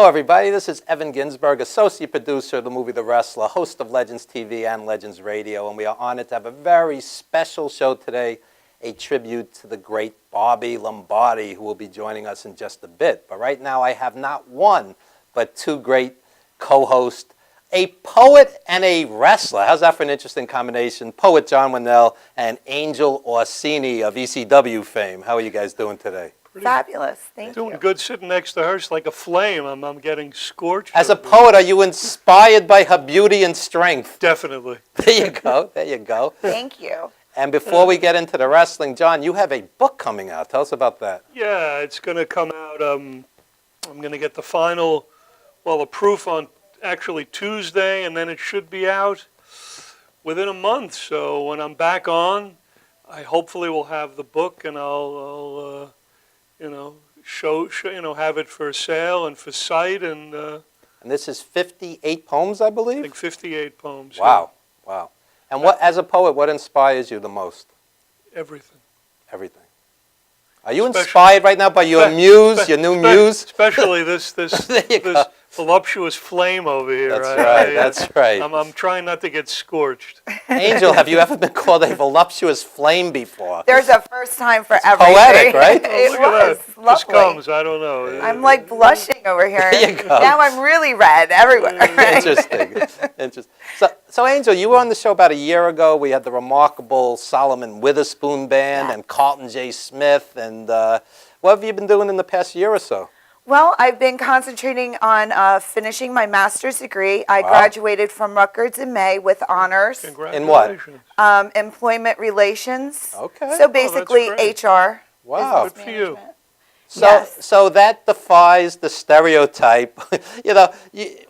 Hello, everybody. This is Evan Ginzburg, associate producer of the movie The Wrestler, host of Legends TV and Legends Radio, and we are honored to have a very special show today, a tribute to the great Bobby Lombardi, who will be joining us in just a bit. But right now, I have not one, but two great co-hosts, a poet and a wrestler. How's that for an interesting combination? Poet John Winnell and Angel Orsini of ECW fame. How are you guys doing today? Fabulous. Thank you. Doing good sitting next to her. She's like a flame. I'm getting scorched. As a poet, are you inspired by her beauty and strength? Definitely. There you go. There you go. Thank you. And before we get into the wrestling, John, you have a book coming out. Tell us about that. Yeah, it's going to come out. I'm going to get the final, the proof on actually Tuesday, and then it should be out within a month. So when I'm back on, I hopefully will have the book, and I'll show have it for sale and for sight, and this is 58 poems, I believe? I think 58 poems. Wow, yeah. Wow. And what, as a poet, what inspires you the most? Everything. Everything. Are you inspired right now by your muse, your new muse? Especially this voluptuous flame over here. That's right, that's right. I'm trying not to get scorched. Angel, have you ever been called a voluptuous flame before? There's a first time for everything. Poetic, right? It Look was at that. lovely. Just comes, I don't know. I'm like blushing over here. There you go. Now I'm really red everywhere. Interesting. So Angel, you were on the show about a year ago. We had the remarkable Solomon Witherspoon Band and Carlton J. Smith. And what have you been doing in the past year or so? Well, I've been concentrating on finishing my master's degree. I graduated from Rutgers in May with honors. Congratulations. In what? Employment relations. Okay. So basically HR. Wow. Good for you. So that defies the stereotype.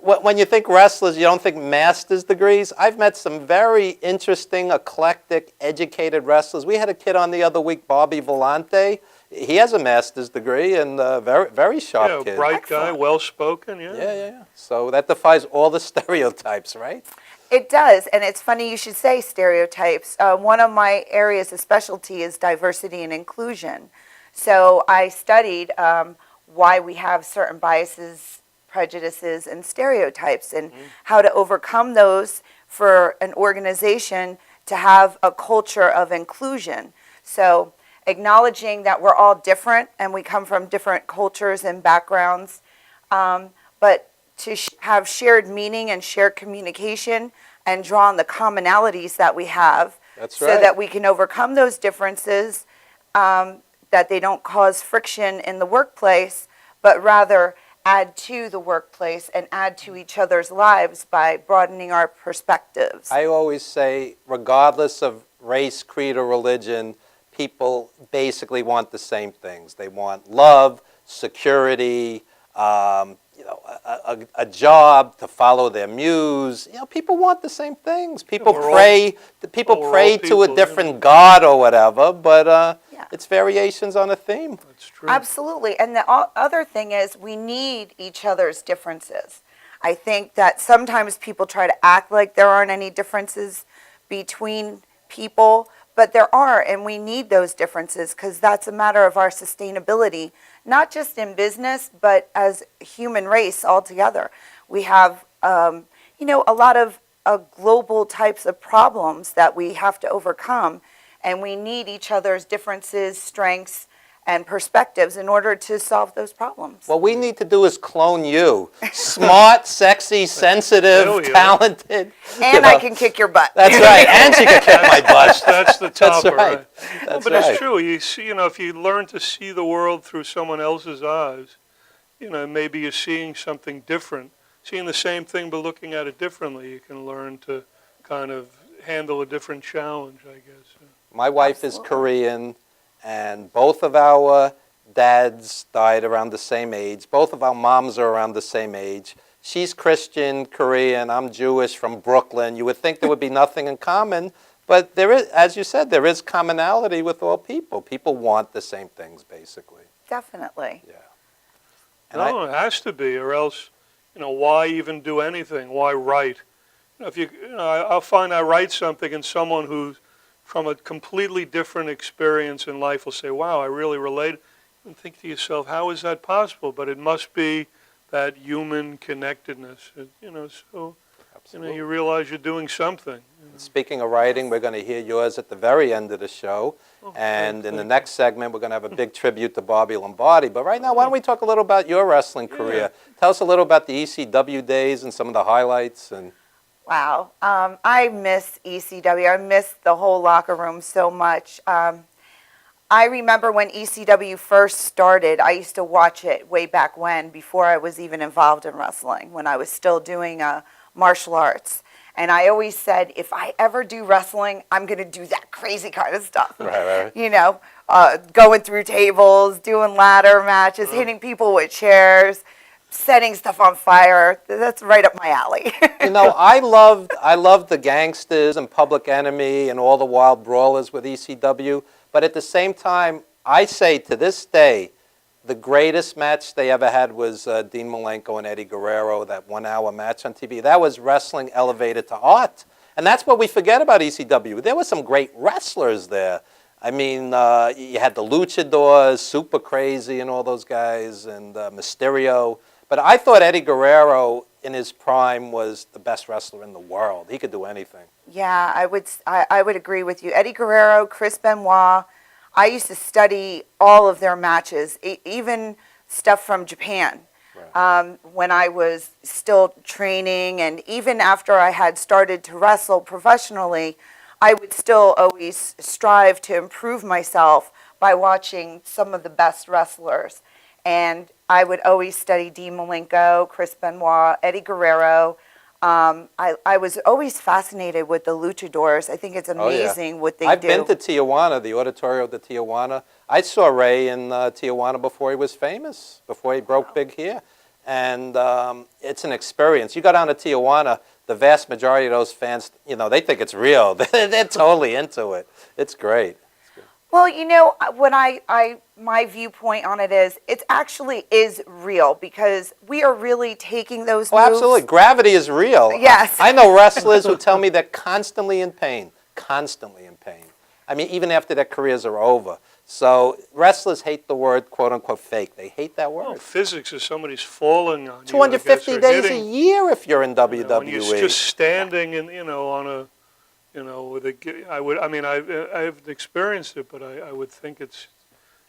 When you think wrestlers, you don't think master's degrees. I've met some very interesting, eclectic, educated wrestlers. We had a kid on the other week, Bobby Vellante. He has a master's degree and very, very sharp kid. Bright guy, well-spoken, Yeah. So that defies all the stereotypes, right? It does, and it's funny you should say stereotypes. One of my areas of specialty is diversity and inclusion. So I studied why we have certain biases, prejudices, and stereotypes, and how to overcome those for an organization to have a culture of inclusion. So acknowledging that we're all different and we come from different cultures and backgrounds, but to have shared meaning and shared communication and draw on the commonalities that we have. That's so right. that we can overcome those differences, that they don't cause friction in the workplace, but rather add to the workplace and add to each other's lives by broadening our perspectives. I always say, regardless of race, creed, or religion, people basically want the same things. They want love, security, a job, to follow their muse. People want the same things. People pray to a different God or whatever, but it's variations on a theme. That's true. Absolutely. And the other thing is we need each other's differences. I think that sometimes people try to act like there aren't any differences between people, but there are, and we need those differences because that's a matter of our sustainability, not just in business, but as a human race altogether. We have, a lot of global types of problems that we have to overcome, and we need each other's differences, strengths, and perspectives in order to solve those problems. What we need to do is clone you. Smart, sexy, sensitive, talented. And I can kick your butt. That's right. And she can kick my butt. That's the top, That's right. right? That's But right. it's true. You see, if you learn to see the world through someone else's eyes, maybe you're seeing something different, seeing the same thing but looking at it differently. You can learn to kind of handle a different challenge, I guess. My wife is Korean, and both of our dads died around the same age. Both of our moms are around the same age. She's Christian, Korean, I'm Jewish from Brooklyn. You would think there would be nothing in common, but there is, as you said, there is commonality with all people. People want the same things, basically. Definitely. Yeah. And it has to be, or else, why even do anything? Why write? I'll find I write something, and someone who's from a completely different experience in life will say, wow, I really relate. And think to yourself, how is that possible? But it must be that human connectedness. You know, so Absolutely. you realize you're doing something. Speaking of writing, we're going to hear yours at the very end of the show. And in the next segment, we're going to have a big tribute to Bobby Lombardi. But right now, why don't we talk a little about your wrestling career? Tell us a little about the ECW days and some of the highlights. And Wow. I miss ECW. I miss the whole locker room so much. I remember when ECW first started, I used to watch it way back when, before I was even involved in wrestling, when I was still doing martial arts. And I always said, if I ever do wrestling, I'm going to do that crazy kind of stuff. Right. You know, going through tables, doing ladder matches, hitting people with chairs, setting stuff on fire. That's right up my alley. You know, I loved the Gangsters and Public Enemy and all the Wild Brawlers with ECW. But at the same time, I say to this day, the greatest match they ever had was Dean Malenko and Eddie Guerrero, that 1 hour match on TV. That was wrestling elevated to art. And that's what we forget about ECW. There were some great wrestlers there. I mean, you had the Luchadors, Super Crazy and all those guys, and Mysterio. But I thought Eddie Guerrero in his prime was the best wrestler in the world. He could do anything. Yeah, I would agree with you. Eddie Guerrero, Chris Benoit. I used to study all of their matches, even stuff from Japan, when I was still training, and even after I had started to wrestle professionally, I would still always strive to improve myself by watching some of the best wrestlers. And I would always study Dean Malenko, Chris Benoit, Eddie Guerrero. I was always fascinated with the luchadors. I think it's amazing what they do. I've been to Tijuana, the Auditorio de Tijuana. I saw Ray in Tijuana before he was famous, before he broke big here. And it's an experience. You go down to Tijuana, the vast majority of those fans, you know, they think it's real. They're totally into it. It's great. Well, you know, when my viewpoint on it actually is real, because we are really taking those moves. Absolutely. Gravity is real. Yes. I know wrestlers who tell me they're constantly in pain. Constantly in pain. I mean, even after their careers are over. So wrestlers hate the word, quote-unquote, fake. They hate that word. Well, physics is somebody's falling on you. 250 days a year if you're in WWE. You know, when you're just standing and, on a... with I've experienced it, but I would think it's...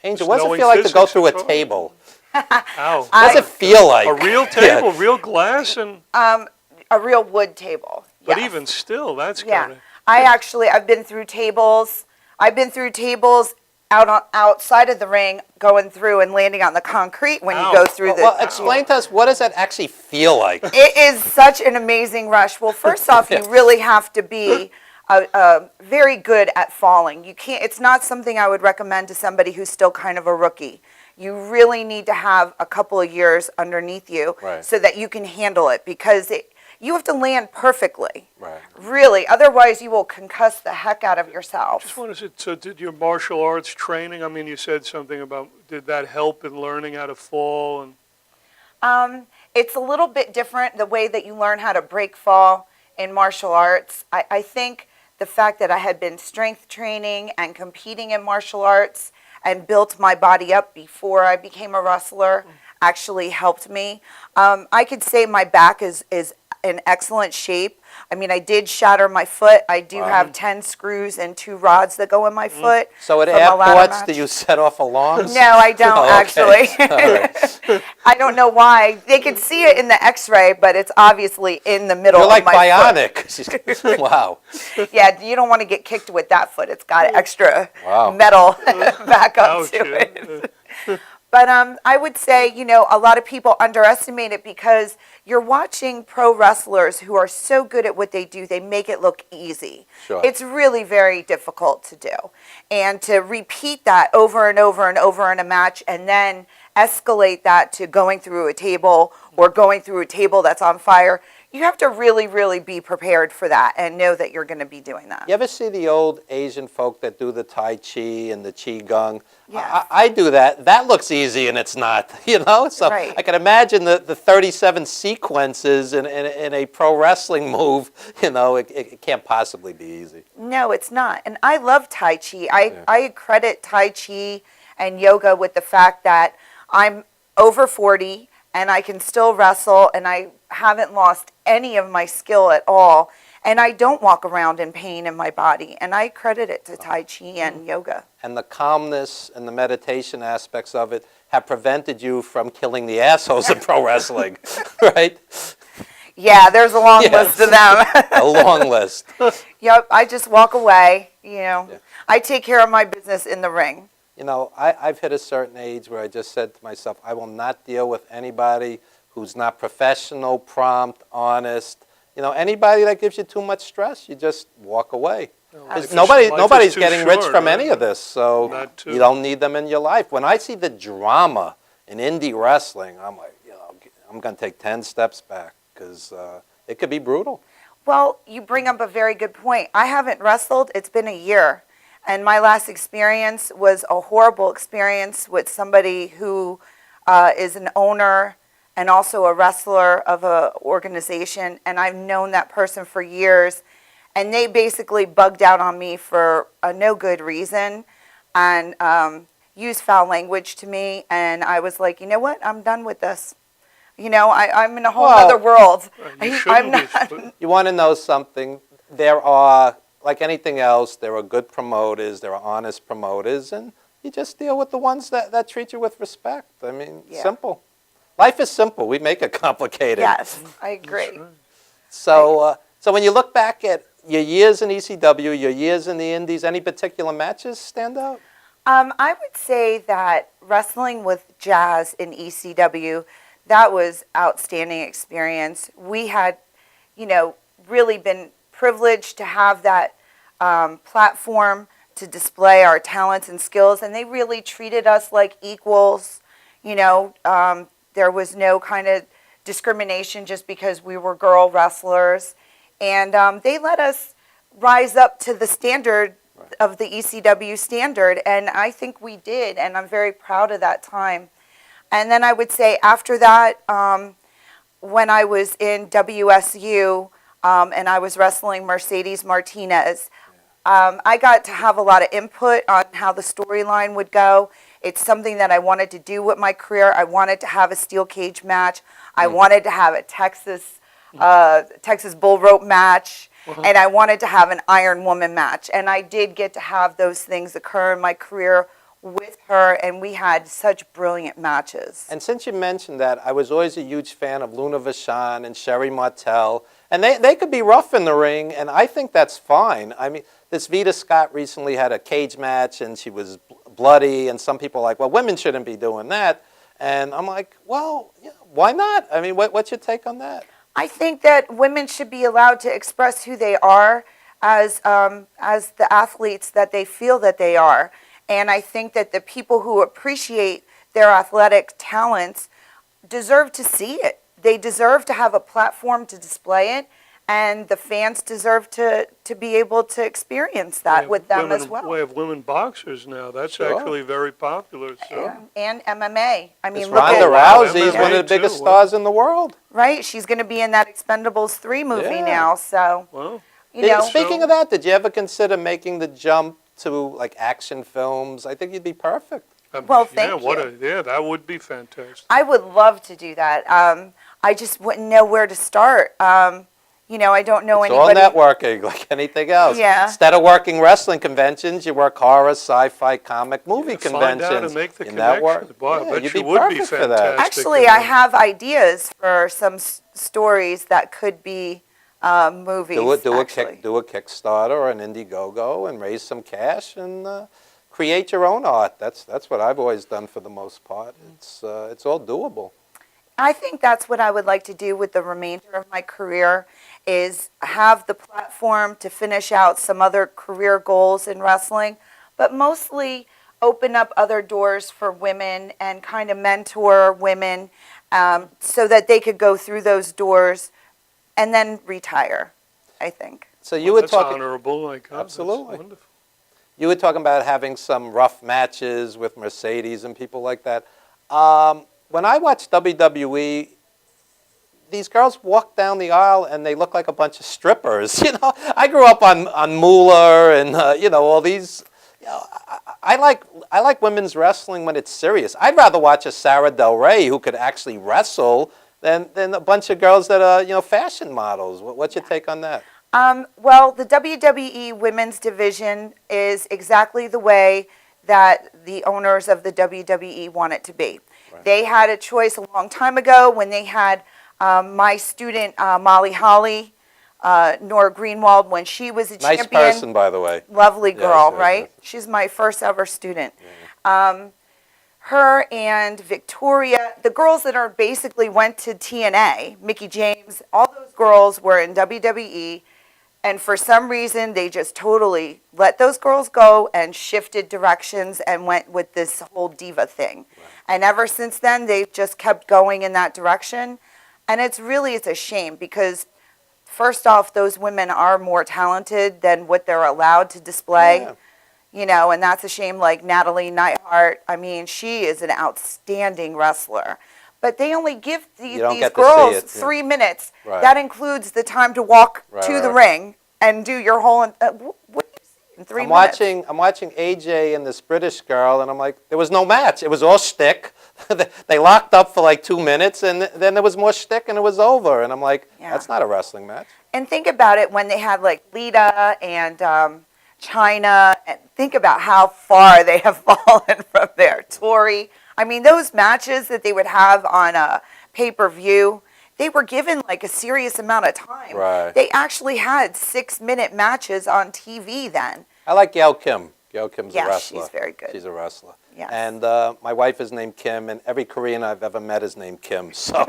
Angel, what does it feel like to go through a table? Ow. What does it feel like? A real table, real glass, and... A real wood table. But yes. even still, that's Yeah. kind of... I've been through tables. I've been through tables outside of the ring, going through and landing on the concrete when you go through Well, explain to us, what does that actually feel like? It is such an amazing rush. Well, first off, you really have to be very good at falling. You can't. It's not something I would recommend to somebody who's still kind of a rookie. You really need to have a couple of years underneath you so that you can handle it, because you have to land perfectly. Right. Really, otherwise you will concuss the heck out of yourself. Just wanted to, so did your martial arts training, I mean, you said something about, did that help in learning how to fall? And It's a little bit different, the way that you learn how to break fall in martial arts. I think the fact that I had been strength training and competing in martial arts and built my body up before I became a wrestler actually helped me. I could say my back is in excellent shape. I mean, I did shatter my foot. I do have 10 screws and 2 rods that go in my foot. So at airports, do you set off alarms? No, I don't actually. Right. I don't know why. They could see it in the X-ray, but it's obviously in the middle You're like of my bionic. foot. Wow. Yeah, you don't want to get kicked with that foot. It's got extra Wow. metal back up ouch, to it. But I would say, a lot of people underestimate it because you're watching pro wrestlers who are so good at what they do, they make it look easy. Sure. It's really very difficult to do. And to repeat that over and over and over in a match, and then escalate that to going through a table or going through a table that's on fire, you have to really, really be prepared for that and know that you're going to be doing that. You ever see the old Asian folk that do the Tai Chi and the Qi Gong? Yes. I do that. That looks easy and it's not, So Right. I can imagine the 37 sequences in a pro wrestling move, it can't possibly be easy. No, it's not. And I love Tai Chi. I credit Tai Chi and yoga with the fact that I'm over 40 and I can still wrestle, and I haven't lost any of my skill at all, and I don't walk around in pain in my body, and I credit it to Tai Chi and yoga. And the calmness and the meditation aspects of it have prevented you from killing the assholes in pro wrestling, right? Yeah, there's a long Yes. list of them. A long list. Yep, I just walk away, you know. Yeah. I take care of my business in the ring. You know, I've hit a certain age where I just said to myself, I will not deal with anybody who's not professional, prompt, honest. You know, anybody that gives you too much stress, you just walk away. Life is Nobody's too getting rich short, from right? any of this, so That too. you don't need them in your life. When I see the drama in indie wrestling, I'm like, you know, I'm going to take 10 steps back because it could be brutal. Well, you bring up a very good point. I haven't wrestled, it's been a year. And my last experience was a horrible experience with somebody who is an owner and also a wrestler of an organization. And I've known that person for years. And they basically bugged out on me for a no good reason and used foul language to me. And I was like, you know what? I'm done with this. You know, I'm in a whole Well, other world. You I'm shouldn't not. be. You want to know something? There are, like anything else, there are good promoters, there are honest promoters, and you just deal with the ones that treat you with respect. I mean, Yeah. simple. Life is simple. We make it complicated. Yes, I agree. So when you look back at your years in ECW, your years in the Indies, any particular matches stand out? I would say that wrestling with Jazz in ECW, that was outstanding experience. We had, you know, really been privileged to have that platform to display our talents and skills, and they really treated us like equals. You know, there was no kind of discrimination just because we were girl wrestlers, and they let us rise up to the standard of the ECW standard, and I think we did, and I'm very proud of that time. And then I would say after that, when I was in WSU and I was wrestling Mercedes Martinez, I got to have a lot of input on how the storyline would go. It's something that I wanted to do with my career. I wanted to have a steel cage match. I wanted to have a Texas bull rope match. And I wanted to have an Iron Woman match. And I did get to have those things occur in my career with her, and we had such brilliant matches. And since you mentioned that, I was always a huge fan of Luna Vachon and Sherry Martel. And they could be rough in the ring, and I think that's fine. I mean, this Vita Scott recently had a cage match, and she was bloody, and some people are like, well, women shouldn't be doing that. And I'm like, well, yeah, why not? I mean, what's your take on that? I think that women should be allowed to express who they are as the athletes that they feel that they are. And I think that the people who appreciate their athletic talents deserve to see it. They deserve to have a platform to display it, and the fans deserve to be able to experience that with them as well. We have women boxers now. That's Sure. actually very popular. So. And MMA. I mean, This look Ronda at, Rousey is MMA one of the biggest too. stars in the world. right? She's going to be in that Expendables 3 movie Yeah. now, so, Well, you know. Speaking of that, did you ever consider making the jump to like action films? I think you'd be perfect. Well, thank yeah, that would be fantastic. I would love to do that. I just wouldn't know where to start. You know, I don't know It's all anybody. networking, like anything else. Yeah. Instead of working wrestling conventions, you work horror, sci-fi, comic, movie Find conventions. out and make the You network. connections. Boy, I Yeah, bet you'd you be would be perfect for that. fantastic. Actually, I have ideas for some stories that could be movies. Do a actually. Kickstarter or an Indiegogo and raise some cash and create your own art. That's what I've always done for the most part. It's all doable. I think that's what I would like to do with the remainder of my career, is have the platform to finish out some other career goals in wrestling, but mostly open up other doors for women and kind of mentor women so that they could go through those doors and then retire, I think. So you were That's talking. honorable. Like, oh, that's Absolutely. wonderful. You were talking about having some rough matches with Mercedes and people like that. When I watch WWE, these girls walk down the aisle and they look like a bunch of strippers. You know, I grew up on Moolah and you know all these. You know, I like women's wrestling when it's serious. I'd rather watch a Sarah Del Rey who could actually wrestle than a bunch of girls that are, fashion models. What's your take on that? Well, the WWE women's division is exactly the way that the owners of the WWE want it to be. Right. They had a choice a long time ago when they had my student Molly Holly, Nora Greenwald, when she was a Nice champion. person, by the way. Lovely girl, Yes, right? yes. She's my first ever student. Her and Victoria, the girls that are basically went to TNA, Mickey James, all those girls were in WWE, and for some reason they just totally let those girls go and shifted directions and went with this whole diva thing. Right. And ever since then they've just kept going in that direction, and it's a shame because first off, those women are more talented than what they're allowed to display. Yeah. And that's a shame, like Natalie Neidhart. I mean, she is an outstanding wrestler. But they only give these girls 3 minutes. Right. That includes the time to walk to the right. ring and do your whole, what do you see in 3 I'm minutes? I'm watching AJ and this British girl, and I'm like, there was no match. It was all shtick. They locked up for like 2 minutes, and then there was more shtick, and it was over. And I'm like, that's not a wrestling match. And think about it when they had like Lita and China, and think about how far they have fallen from there. Tori. I mean, those matches that they would have on a pay-per-view, they were given like a serious amount of time. Right. They actually had 6-minute matches on TV then. I like Gail Kim. Gail Kim's a wrestler. She's very good. She's a wrestler. Yes. And my wife is named Kim, and every Korean I've ever met is named Kim. So,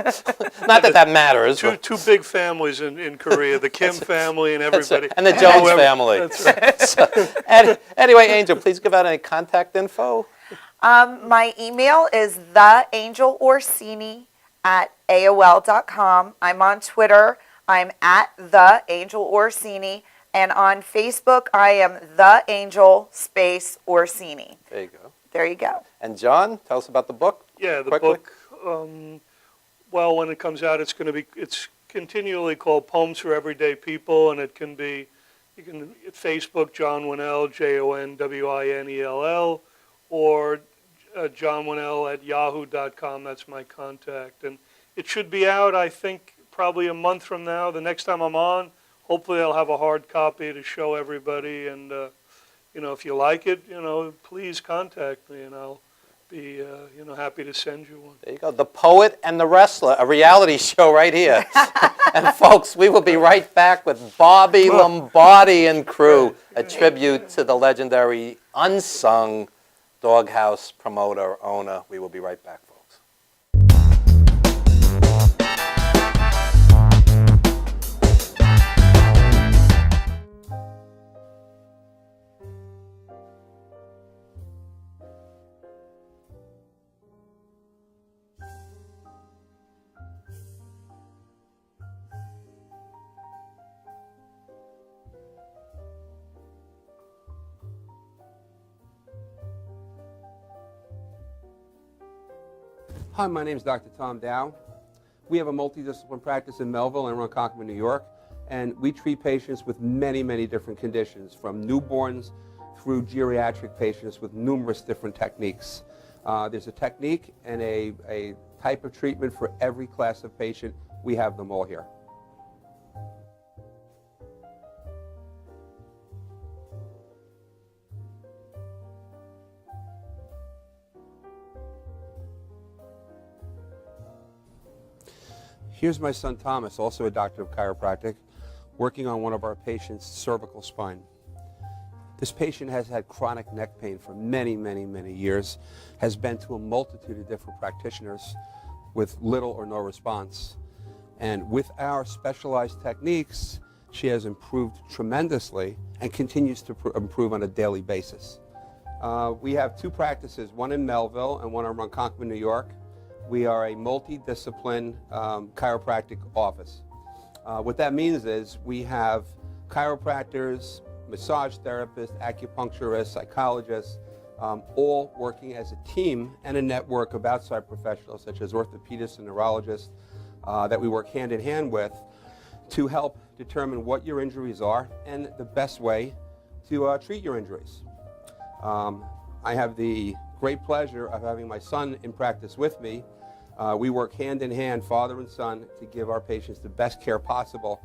not that matters. Two big families in Korea, the Kim family and everybody. And the Jones Whoever- family. That's right. So, anyway, Angel, please give out any contact info. My email is theangelorsini@aol.com. I'm on Twitter. I'm at theangelorsini. And on Facebook, I am theangel_Orsini. There you go. There you go. And John, tell us about the book. Yeah, the quickly. book. Well, when it comes out, it's continually called Poems for Everyday People, and it can be, you can at Facebook, John Winnell, JONWINELL, or johnwinnell@yahoo.com. That's my contact, and it should be out, I think, probably a month from now. The next time I'm on, hopefully I'll have a hard copy to show everybody, and if you like it, please contact me, and I'll be, happy to send you one. There you go. The Poet and the Wrestler, a reality show right here. And folks, we will be right back with Bobby Lombardi and crew, a tribute to the legendary unsung Doghouse promoter, owner. We will be right back, folks. Hi, my name is Dr. Tom Dow. We have a multidiscipline practice in Melville and Ronkonkoma, New York, and we treat patients with many, many different conditions, from newborns through geriatric patients with numerous different techniques. There's a technique and a type of treatment for every class of patient. We have them all here. Here's my son Thomas, also a doctor of chiropractic, working on one of our patients' cervical spine. This patient has had chronic neck pain for many, many, many years, has been to a multitude of different practitioners with little or no response. And with our specialized techniques, she has improved tremendously and continues to improve on a daily basis. We have two practices, one in Melville and one in Ronkonkoma, New York. We are a multidiscipline chiropractic office. What that means is we have chiropractors, massage therapists, acupuncturists, psychologists, all working as a team and a network of outside professionals such as orthopedists and neurologists that we work hand in hand with to help determine what your injuries are and the best way to treat your injuries. I have the great pleasure of having my son in practice with me. We work hand in hand, father and son, to give our patients the best care possible,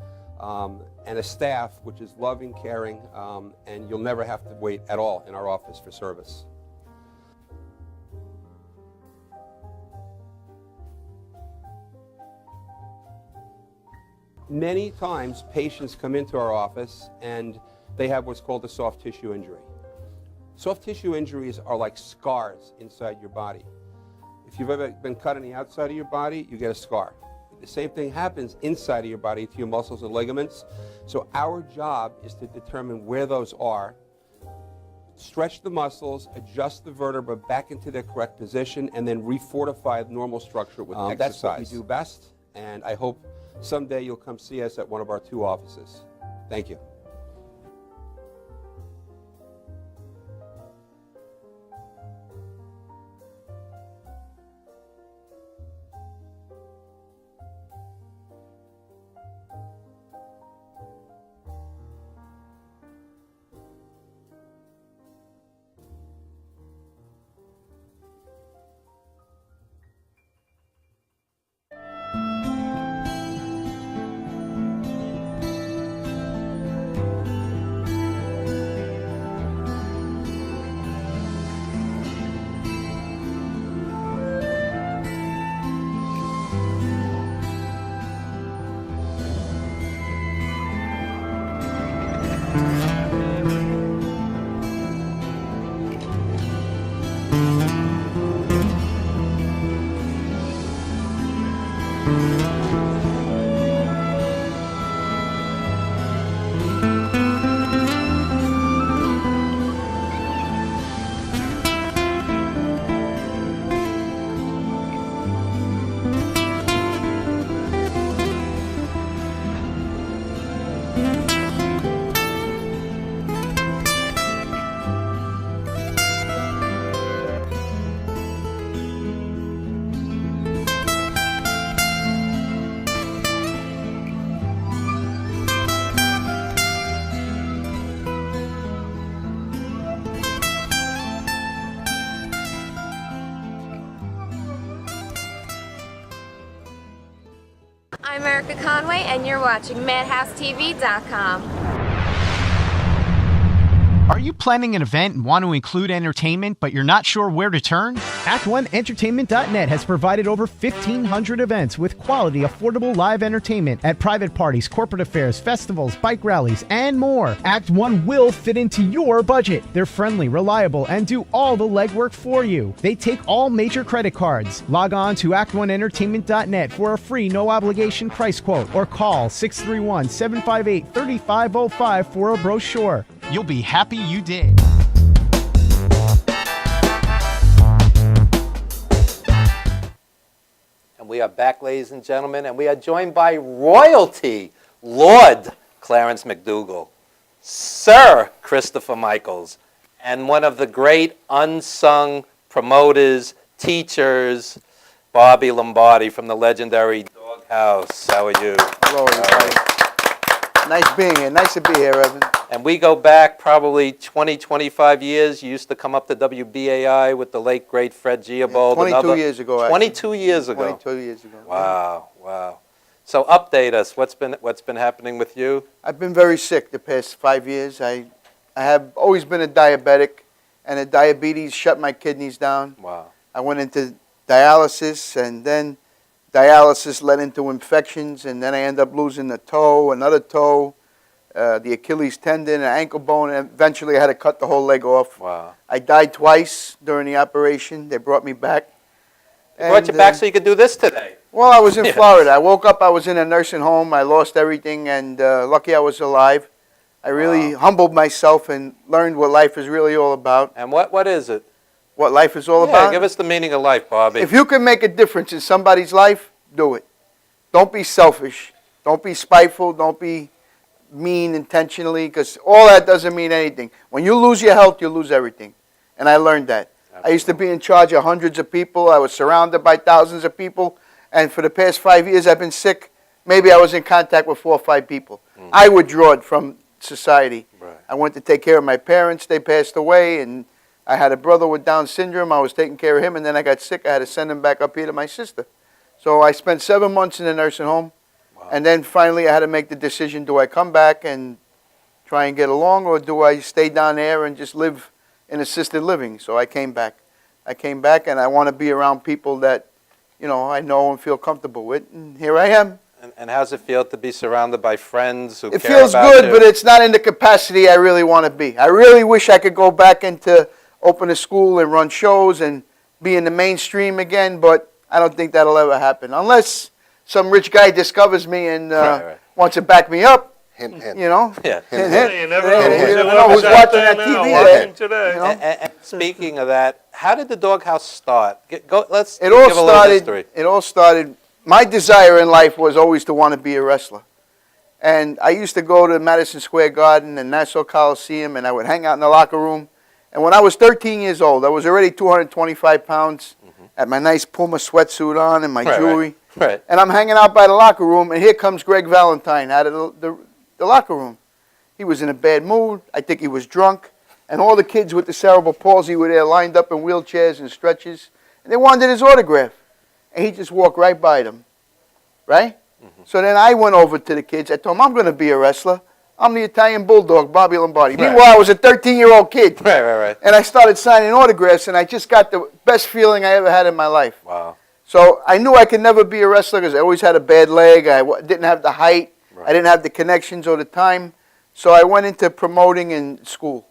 and a staff which is loving, caring, and you'll never have to wait at all in our office for service. Many times patients come into our office and they have what's called a soft tissue injury. Soft tissue injuries are like scars inside your body. If you've ever been cut on the outside of your body, you get a scar. The same thing happens inside of your body to your muscles and ligaments. So our job is to determine where those are, stretch the muscles, adjust the vertebra back into their correct position, and then refortify the normal structure with exercise. That's what we do best, and I hope someday you'll come see us at one of our 2 offices. Thank you. I'm Erica Conway, and you're watching MadhouseTV.com. Are you planning an event and want to include entertainment, but you're not sure where to turn? Act1Entertainment.net has provided over 1,500 events with quality, affordable live entertainment at private parties, corporate affairs, festivals, bike rallies, and more. Act 1 will fit into your budget. They're friendly, reliable, and do all the legwork for you. They take all major credit cards. Log on to Act1Entertainment.net for a free, no-obligation price quote, or call 631-758-3505 for a brochure. You'll be happy you did. And we are back, ladies and gentlemen, and we are joined by royalty, Lord Clarence McDougall, Sir Christopher Michaels, and one of the great unsung promoters, teachers, Bobby Lombardi from the legendary Doghouse. How are you? Hello, everybody. Nice being here. Nice to be here, Evan. And we go back probably 20, 25 years. You used to come up to WBAI with the late, great Fred Giabold. 22 years ago, actually. 22 years ago. 22 years ago. Wow, wow. So update us. What's been happening with you? I've been very sick the past 5 years. I have always been a diabetic, and the diabetes shut my kidneys down. Wow. I went into dialysis, and then dialysis led into infections, and then I ended up losing a toe, another toe, the Achilles tendon, an ankle bone, and eventually I had to cut the whole leg off. Wow. I died twice during the operation. They brought me back. They brought you back so you could do this today. Well, I was in Florida. I woke up, I was in a nursing home. I lost everything, and lucky I was alive. I really humbled myself and learned what life is really all about. And what is it? What life is all about? Give us the meaning of life, Bobby. If you can make a difference in somebody's life, do it. Don't be selfish. Don't be spiteful. Don't be mean intentionally, because all that doesn't mean anything. When you lose your health, you lose everything. And I learned that. Absolutely. I used to be in charge of hundreds of people. I was surrounded by thousands of people. And for the past 5 years, I've been sick. Maybe I was in contact with 4 or 5 people. I withdrew from society. Right. I went to take care of my parents. They passed away, and I had a brother with Down syndrome. I was taking care of him, and then I got sick. I had to send him back up here to my sister. So I spent 7 months in the nursing home, and then finally I had to make the decision: do I come back and try and get along, or do I stay down there and just live in assisted living? So I came back. And I want to be around people that, I know and feel comfortable with, and here I am. And how's it feel to be surrounded by friends who It care feels about good, you? but it's not in the capacity I really want to be. I really wish I could go back into open a school and run shows and be in the mainstream again, but I don't think that'll ever happen. Unless some rich guy discovers me and Right. wants to back me up, Hint, hint. Yeah. Hint, Hey, hint. you never Yeah, know you who's never know who's out watching there that now, TV watching there. today. And speaking of that, how did the Doghouse start? Let's It all give a little history. started. My desire in life was always to want to be a wrestler. And I used to go to Madison Square Garden and Nassau Coliseum, and I would hang out in the locker room. And when I was 13 years old, I was already 225 pounds, had my nice Puma sweatsuit on and my jewelry. Right. And I'm hanging out by the locker room, and here comes Greg Valentine out of the locker room. He was in a bad mood. I think he was drunk. And all the kids with the cerebral palsy were there lined up in wheelchairs and stretchers. And they wanted his autograph. And he just walked right by them. Right? So then I went over to the kids. I told them, I'm going to be a wrestler. I'm the Italian Bulldog, Bobby Lombardi. Right. Meanwhile, I was a 13-year-old kid. Right. And I started signing autographs, and I just got the best feeling I ever had in my life. Wow. So I knew I could never be a wrestler because I always had a bad leg. I didn't have the height. Right. I didn't have the connections or the time. So I went into promoting in school,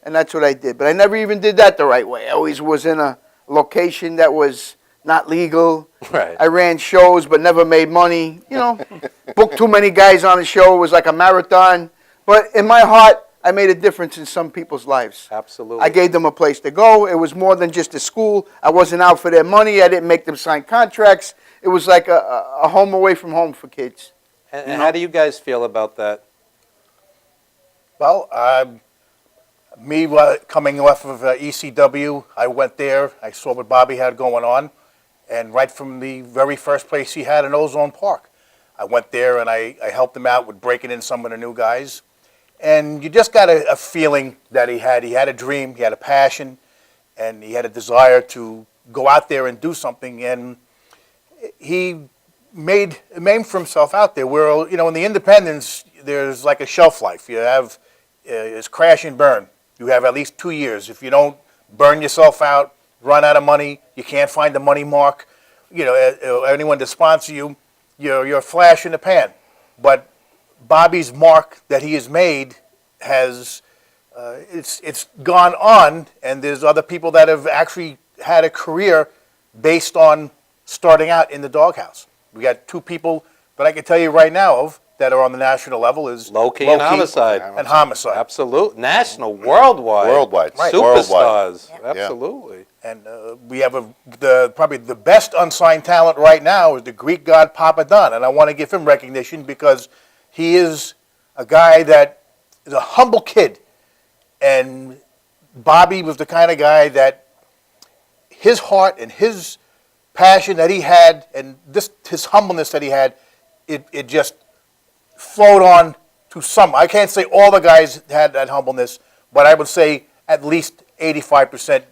and that's what I did. But I never even did that the right way. I always was in a location that was not legal. Right. I ran shows but never made money. Booked too many guys on the show. It was like a marathon. But in my heart, I made a difference in some people's lives. Absolutely. I gave them a place to go. It was more than just a school. I wasn't out for their money. I didn't make them sign contracts. It was like a home away from home for kids. And how do you guys feel about that? Well, coming off of ECW, I went there. I saw what Bobby had going on. And right from the very first place he had in Ozone Park, I went there and I helped him out with breaking in some of the new guys. And you just got a feeling that he had a dream, he had a passion, and he had a desire to go out there and do something. And he made a name for himself out there. Where, in the independents, there's like a shelf life. You have, it's crash and burn. You have at least 2 years. If you don't burn yourself out, run out of money, you can't find the money mark, anyone to sponsor you, you're a flash in the pan. But Bobby's mark that he has made has, it's gone on, and there's other people that have actually had a career based on starting out in the Doghouse. We got 2 people that I can tell you right now of that are on the national level is Low-key and Homicide. And Homicide. Absolutely. National, worldwide. Worldwide. Right. Superstars. Yeah. Absolutely. And we have probably the best unsigned talent right now is the Greek god Papa Don. And I want to give him recognition because he is a guy that is a humble kid. And Bobby was the kind of guy that his heart and his passion that he had and his humbleness that he had, it just flowed on to some. I can't say all the guys had that humbleness, but I would say at least 85%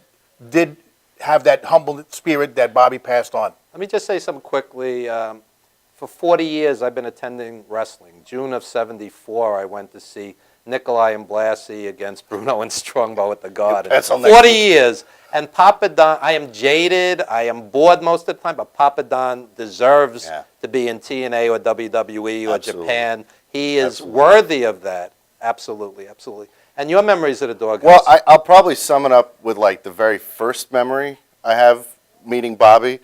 did have that humble spirit that Bobby passed on. Let me just say something quickly. For 40 years, I've been attending wrestling. June of '74, I went to see Nikolai and Blassie against Bruno and Strongbow at the Garden. That's all 40 next years. And Papa Don, I am jaded, I am bored most of the time, but Papa Don deserves to be in TNA or WWE or Absolutely. Japan. He is Absolutely. worthy of that. Absolutely, absolutely. And your memories of the Doghouse? Well, I'll probably sum it up with like the very first memory I have meeting Bobby.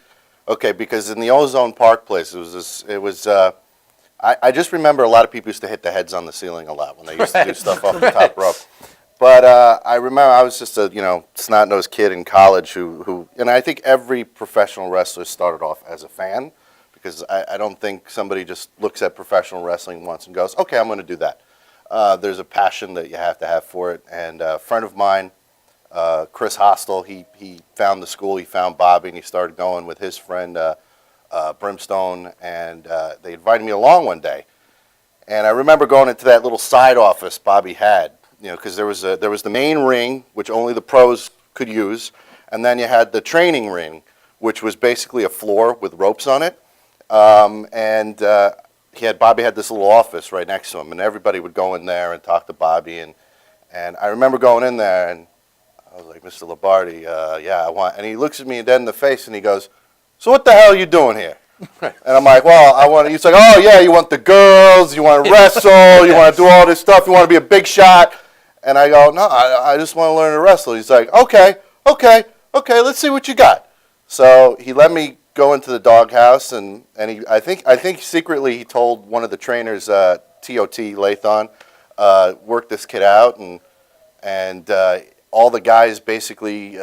Okay, because in the Ozone Park place, I just remember a lot of people used to hit their heads on the ceiling a lot when they used to do stuff off the top rope. But I remember I was just a snot-nosed kid in college who, and I think every professional wrestler started off as a fan, because I don't think somebody just looks at professional wrestling once and goes, okay, I'm going to do that. There's a passion that you have to have for it. And a friend of mine, Chris Hostel, he found the school, he found Bobby, and he started going with his friend Brimstone, and they invited me along one day. And I remember going into that little side office Bobby had, because there was the main ring, which only the pros could use. And then you had the training ring, which was basically a floor with ropes on it. Bobby had this little office right next to him, and everybody would go in there and talk to Bobby. And I remember going in there, and I was like, Mr. Lombardi, yeah, I want. And he looks at me dead in the face, and he goes, so what the hell are you doing here? And I'm like, well, I want. He's like, oh yeah, you want the girls, you want to wrestle, you want to do all this stuff, you want to be a big shot. And I go, no, I just want to learn to wrestle. He's like, okay, let's see what you got. So he let me go into the Doghouse, and I think secretly he told one of the trainers, T.O.T. Lathon, work this kid out, and all the guys basically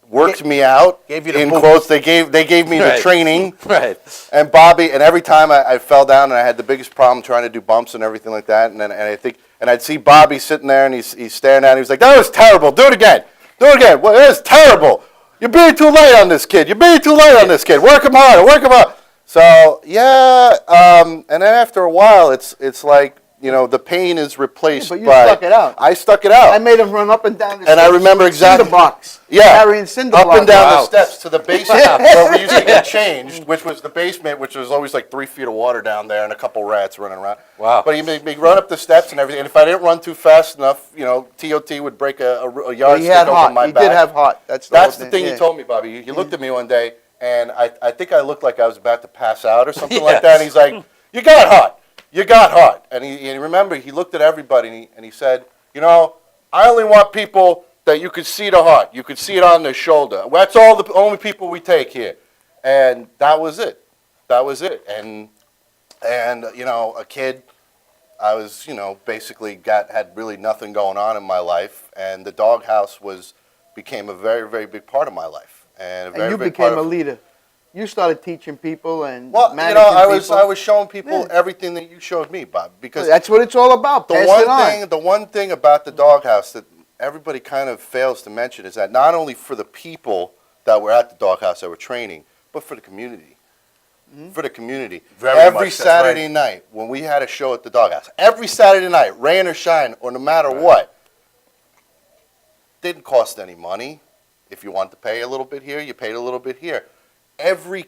worked me out. Gave you the in boots. quotes. They gave me the Right. training. Right. And Bobby, and every time I fell down, and I had the biggest problem trying to do bumps and everything like that, and I'd see Bobby sitting there, and he's staring at it. He was like, that was terrible. Do it again. Well, it was terrible. You're being too light on this kid. Work him harder. So, yeah, and then after a while, it's like, the pain is replaced but you by... stuck it out. I stuck it out. I made him run up and down the And I steps remember with exactly- cinder blocks. Yeah, Carrying cinder up blocks. and down Wow. the steps to the basement where we used to get changed, which was the basement, which was always like 3 feet of water down there and a couple rats running around. Wow. But he made me run up the steps and everything. And if I didn't run too fast enough, TOT would break a But yardstick he had over heart. my He back. did have heart. That's the whole thing yeah. he told me, Bobby. He looked at me one day, and I think I looked like I was about to pass out or something like that. And he's like, you got heart. And he remember, he looked at everybody, and he said, I only want people that you could see the heart. You could see it on their shoulder. That's all the only people we take here. And that was it. And a kid, I was, basically had really nothing going on in my life. And the Doghouse became a very, very big part of my life. And, a very, And you very became part a of, leader. You started teaching people and Well, managing I people. was showing people Yeah. everything that you showed me, Bob. Because That's what it's all about. Pass it on. the one thing about the Doghouse that everybody kind of fails to mention is that not only for the people that were at the Doghouse that were training, but for the community. For the community. Very every much, that's Saturday right. night when we had a show at the Doghouse, every Saturday night, rain or shine, or no matter what, didn't cost any money. If you wanted to pay a little bit here, you paid a little bit here. Every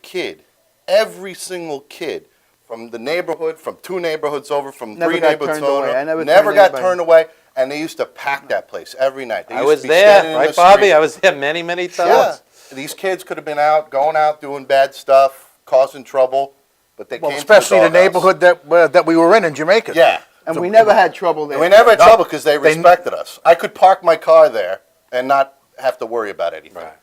single kid from the neighborhood, from 2 neighborhoods over, from Never 3 got neighborhoods turned away. over, I never got turned turned away, and they used to pack that place every night. They I used was to be there, standing in right, the Bobby? street. I was there many, many Yeah, times. these kids could have been going out, doing bad stuff, causing trouble, but they Well, came especially to the neighborhood that we were in Jamaica. Yeah, And we never had trouble there. and we never had No, trouble because they respected us. I could park my car there and not have to worry about anything. Right.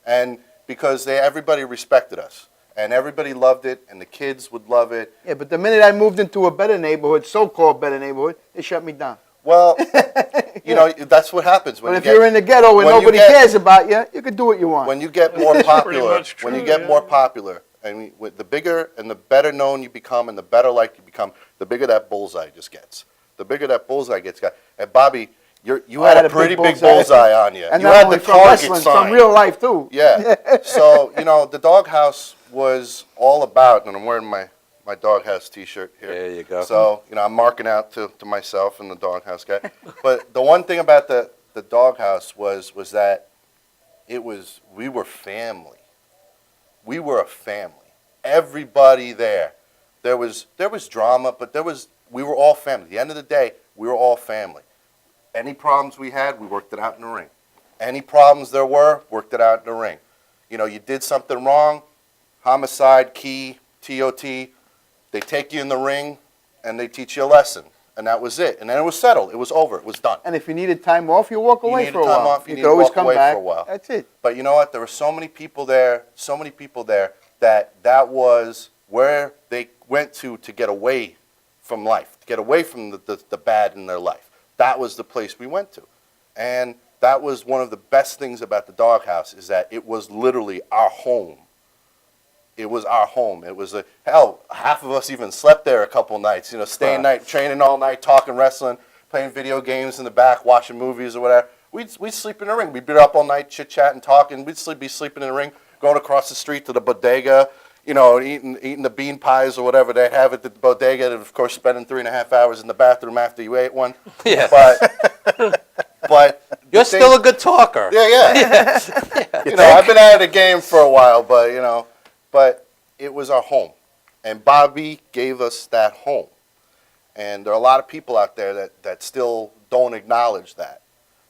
And because everybody respected us, and everybody loved it, and the kids would love it. Yeah, but the minute I moved into a better neighborhood, so-called better neighborhood, they shut me down. Well, that's what happens when But you if get, you're in the ghetto and when you nobody get- cares about you, you can do what you want. when you get more popular, much true, when you get yeah. more popular, and with the bigger and the better known you become, and the better liked you become, the bigger that bullseye just gets. The bigger that bullseye gets. And Bobby, you I had had a a pretty big big bullseye on you. and You not had only the from target wrestling, sign. from real life too. Yeah. So, the Doghouse was all about, and I'm wearing my Doghouse t-shirt here. There you go. So, I'm marking out to myself and the Doghouse guy. But the one thing about the Doghouse was that we were family. We were a family. Everybody there. There was drama, but we were all family. At the end of the day, we were all family. Any problems we had, we worked it out in the ring. Any problems there were, worked it out in the ring. You did something wrong, homicide, key, TOT, they take you in the ring and they teach you a lesson. And that was it. And then it was settled. It was over. It was done. And if you needed time off, you walk away needed for a time while. off, you could need to always walk come away back. for a while. That's it. But you know what? There were so many people there that was where they went to get away from life, to get away from the bad in their life. That was the place we went to. And that was one of the best things about the Doghouse, is that it was literally our home. It was our home. It was half of us even slept there a couple nights, staying night, training all night, talking wrestling, playing video games in the back, watching movies or whatever. We'd sleep in the ring. We'd be up all night, chit-chatting, talking. We'd be sleeping in the ring, going across the street to the bodega, eating the bean pies or whatever they have at the bodega, and of course spending 3.5 hours in the bathroom after you ate one. Yeah. But But You're the thing- still a good talker. Yeah. You know, I've been out of the game for a while, but but it was our home, and Bobby gave us that home. And there are a lot of people out there that still don't acknowledge that.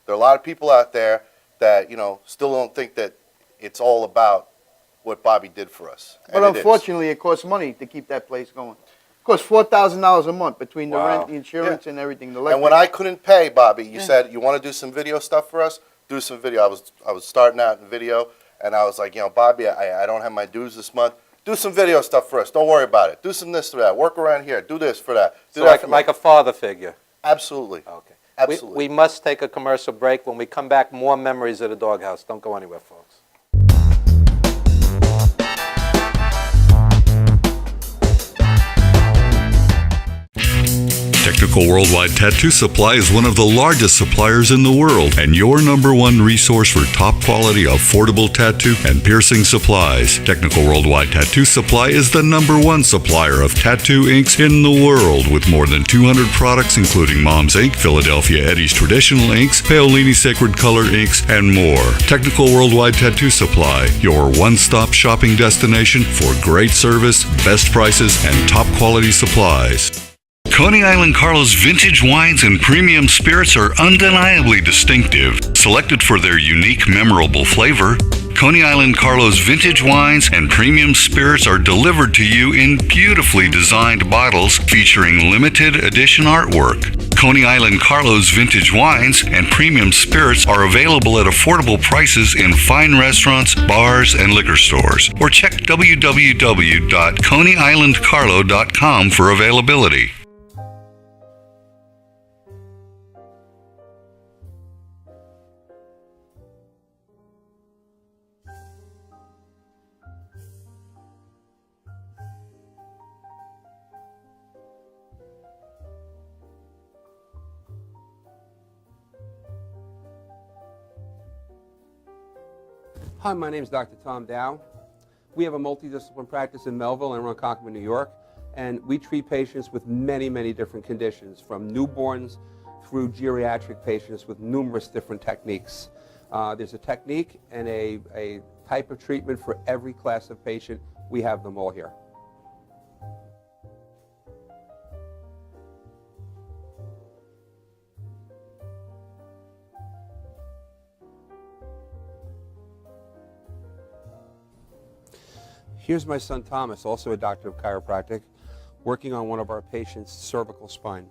There are a lot of people out there that still don't think that it's all about what Bobby did for us. But And it is. unfortunately, it costs money to keep that place going. It costs $4,000 a month between the Wow. rent, the insurance, and everything. The And when I couldn't pay, Bobby, you said, you want to do some video stuff for us? Do some video. I was starting out in video, and I was like, Bobby, I don't have my dues this month. Do some video stuff for us. Don't worry about it. Do some this for that. Work around here. Do this for that. Do So that for me. like a father figure. Absolutely. Okay. Absolutely. We must take a commercial break. When we come back, more memories of the Doghouse. Don't go anywhere, folks. Technical Worldwide Tattoo Supply is one of the largest suppliers in the world and your number one resource for top quality, affordable tattoo and piercing supplies. Technical Worldwide Tattoo Supply is the number one supplier of tattoo inks in the world with more than 200 products including Mom's Ink, Philadelphia Eddie's Traditional Inks, Paolini Sacred Color Inks, and more. Technical Worldwide Tattoo Supply, your one-stop shopping destination for great service, best prices, and top quality supplies. Coney Island Carlos vintage wines and premium spirits are undeniably distinctive. Selected for their unique, memorable flavor, Coney Island Carlos vintage wines and premium spirits are delivered to you in beautifully designed bottles featuring limited edition artwork. Coney Island Carlos vintage wines and premium spirits are available at affordable prices in fine restaurants, bars, and liquor stores. Or check www.coneyislandcarlo.com for availability. Hi, my name is Dr. Tom Dow. We have a multidisciplinary practice in Melville and Ronkonkoma, New York, and we treat patients with many, many different conditions, from newborns through geriatric patients with numerous different techniques. There's a technique and a type of treatment for every class of patient. We have them all here. Here's my son Thomas, also a doctor of chiropractic, working on one of our patients' cervical spine.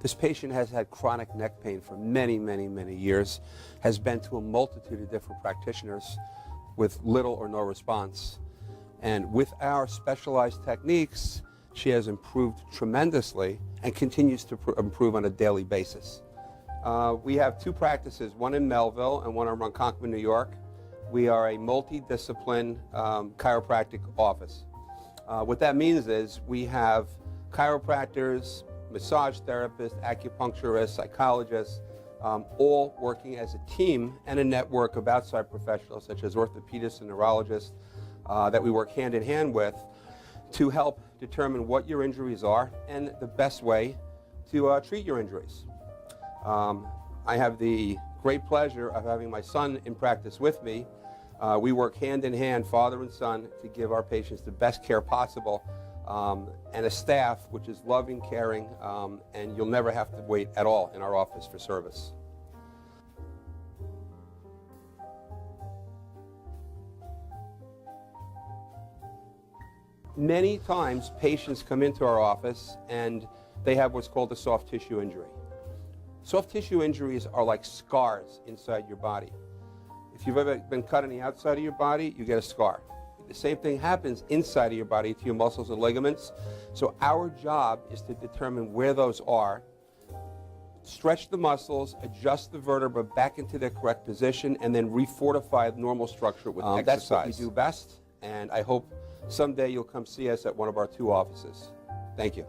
This patient has had chronic neck pain for many, many, many years, has been to a multitude of different practitioners with little or no response. And with our specialized techniques, she has improved tremendously and continues to improve on a daily basis. We have two practices, one in Melville and one in Ronkonkoma, New York. We are a multidiscipline chiropractic office. What that means is we have chiropractors, massage therapists, acupuncturists, psychologists, all working as a team and a network of outside professionals such as orthopedists and neurologists that we work hand in hand with to help determine what your injuries are and the best way to treat your injuries. I have the great pleasure of having my son in practice with me. We work hand in hand, father and son, to give our patients the best care possible, and a staff which is loving, caring, and you'll never have to wait at all in our office for service. Many times patients come into our office and they have what's called a soft tissue injury. Soft tissue injuries are like scars inside your body. If you've ever been cut on the outside of your body, you get a scar. The same thing happens inside of your body to your muscles and ligaments. So our job is to determine where those are, stretch the muscles, adjust the vertebra back into their correct position, and then refortify the normal structure with exercise. That's what we do best, and I hope someday you'll come see us at one of our two offices. Thank you.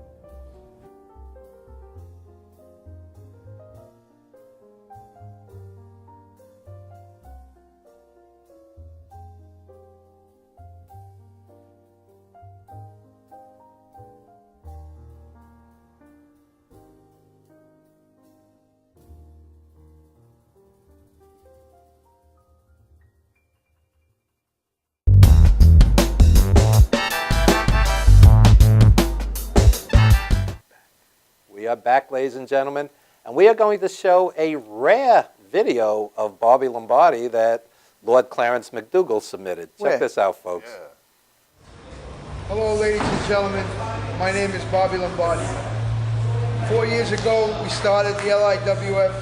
are back, ladies and gentlemen, and we are going to show a rare video of Bobby Lombardi that Lord Clarence McDougall submitted. Check Where? this out, folks. Hello, ladies and gentlemen. My name is Bobby Lombardi. 4 years ago, we started the LIWF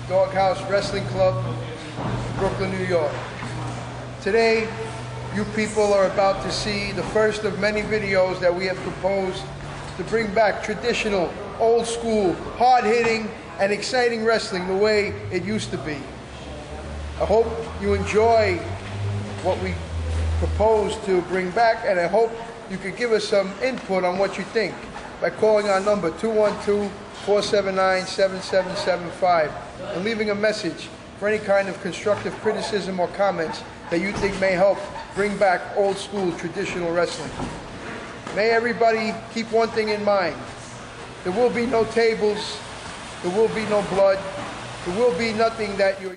Doghouse Wrestling Club in Brooklyn, New York. Today, you people are about to see the first of many videos that we have composed to bring back traditional, old school, hard-hitting, and exciting wrestling the way it used to be. I hope you enjoy what we propose to bring back, and I hope you could give us some input on what you think by calling our number 212-479-7775 and leaving a message for any kind of constructive criticism or comments that you think may help bring back old school traditional wrestling. May everybody keep one thing in mind. There will be no tables, there will be no blood, there will be nothing that you're...